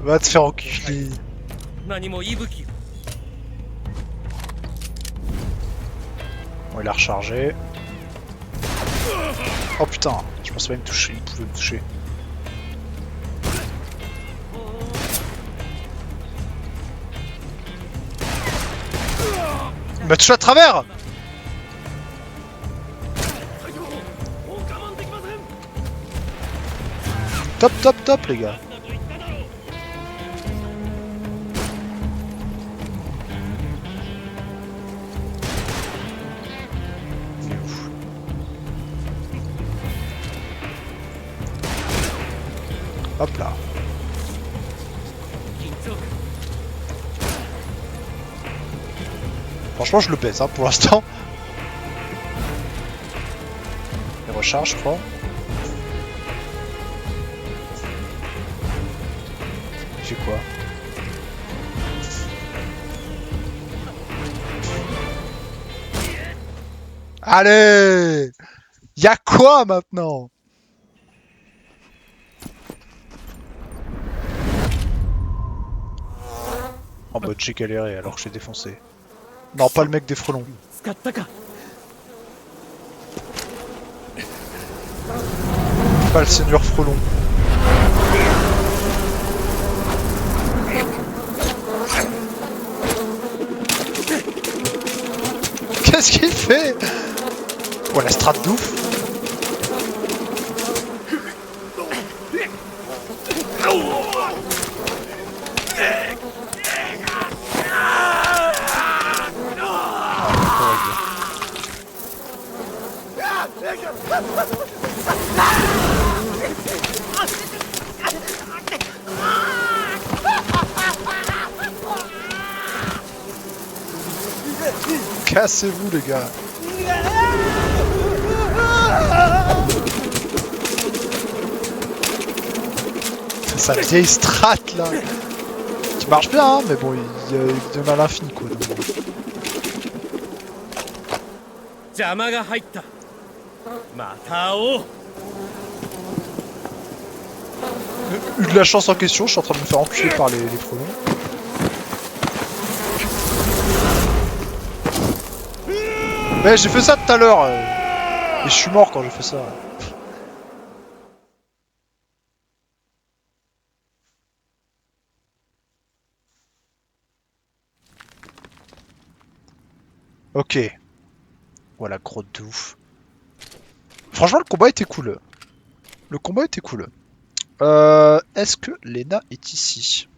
Va te faire enculer. 何も息吹を Bon, il a rechargé. Oh putain, je pensais pas me toucher, il pouvait me toucher. Il m'a touché à travers. Top, top, top les gars. Il est où? Hop là. 緊張感 Franchement, je le baisse hein, pour l'instant. Il recharge, je crois. Il fait quoi? Allez! Y'a quoi maintenant? En mode j'ai galéré alors que j'ai défoncé. Non, pas le mec des frelons. 使ったか Pas le seigneur frelon. Qu'est-ce qu'il fait? Oh la strat d'ouf. Cassez-vous les gars. C'est sa vieille strat là. Qui marche bien hein, mais bon il donne à l'infini quoi. Donc. 邪魔が入ったまた会おう Eu de la chance en question, je suis en train de me faire enculer par les frelons. Mais j'ai fait ça tout à l'heure et je suis mort quand j'ai fait ça. Ok. Voilà, grotte de ouf. Franchement, le combat était cool. Le combat était cool. Est-ce que Lena est ici?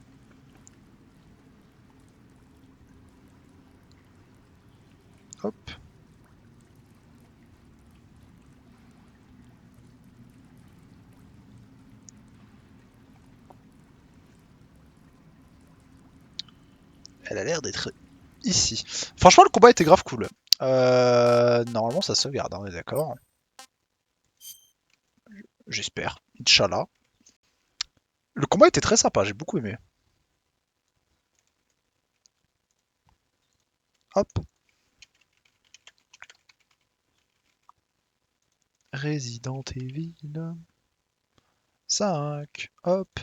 Hop. Elle a l'air d'être ici. Franchement, le combat était grave cool. Normalement, ça sauvegarde, on est d'accord. J'espère. Inch'Allah. Le combat était très sympa, j'ai beaucoup aimé. Hop. Resident Evil 5. Hop.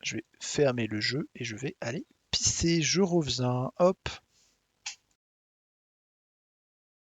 Je vais fermer le jeu et je vais aller pisser. Je reviens. Hop.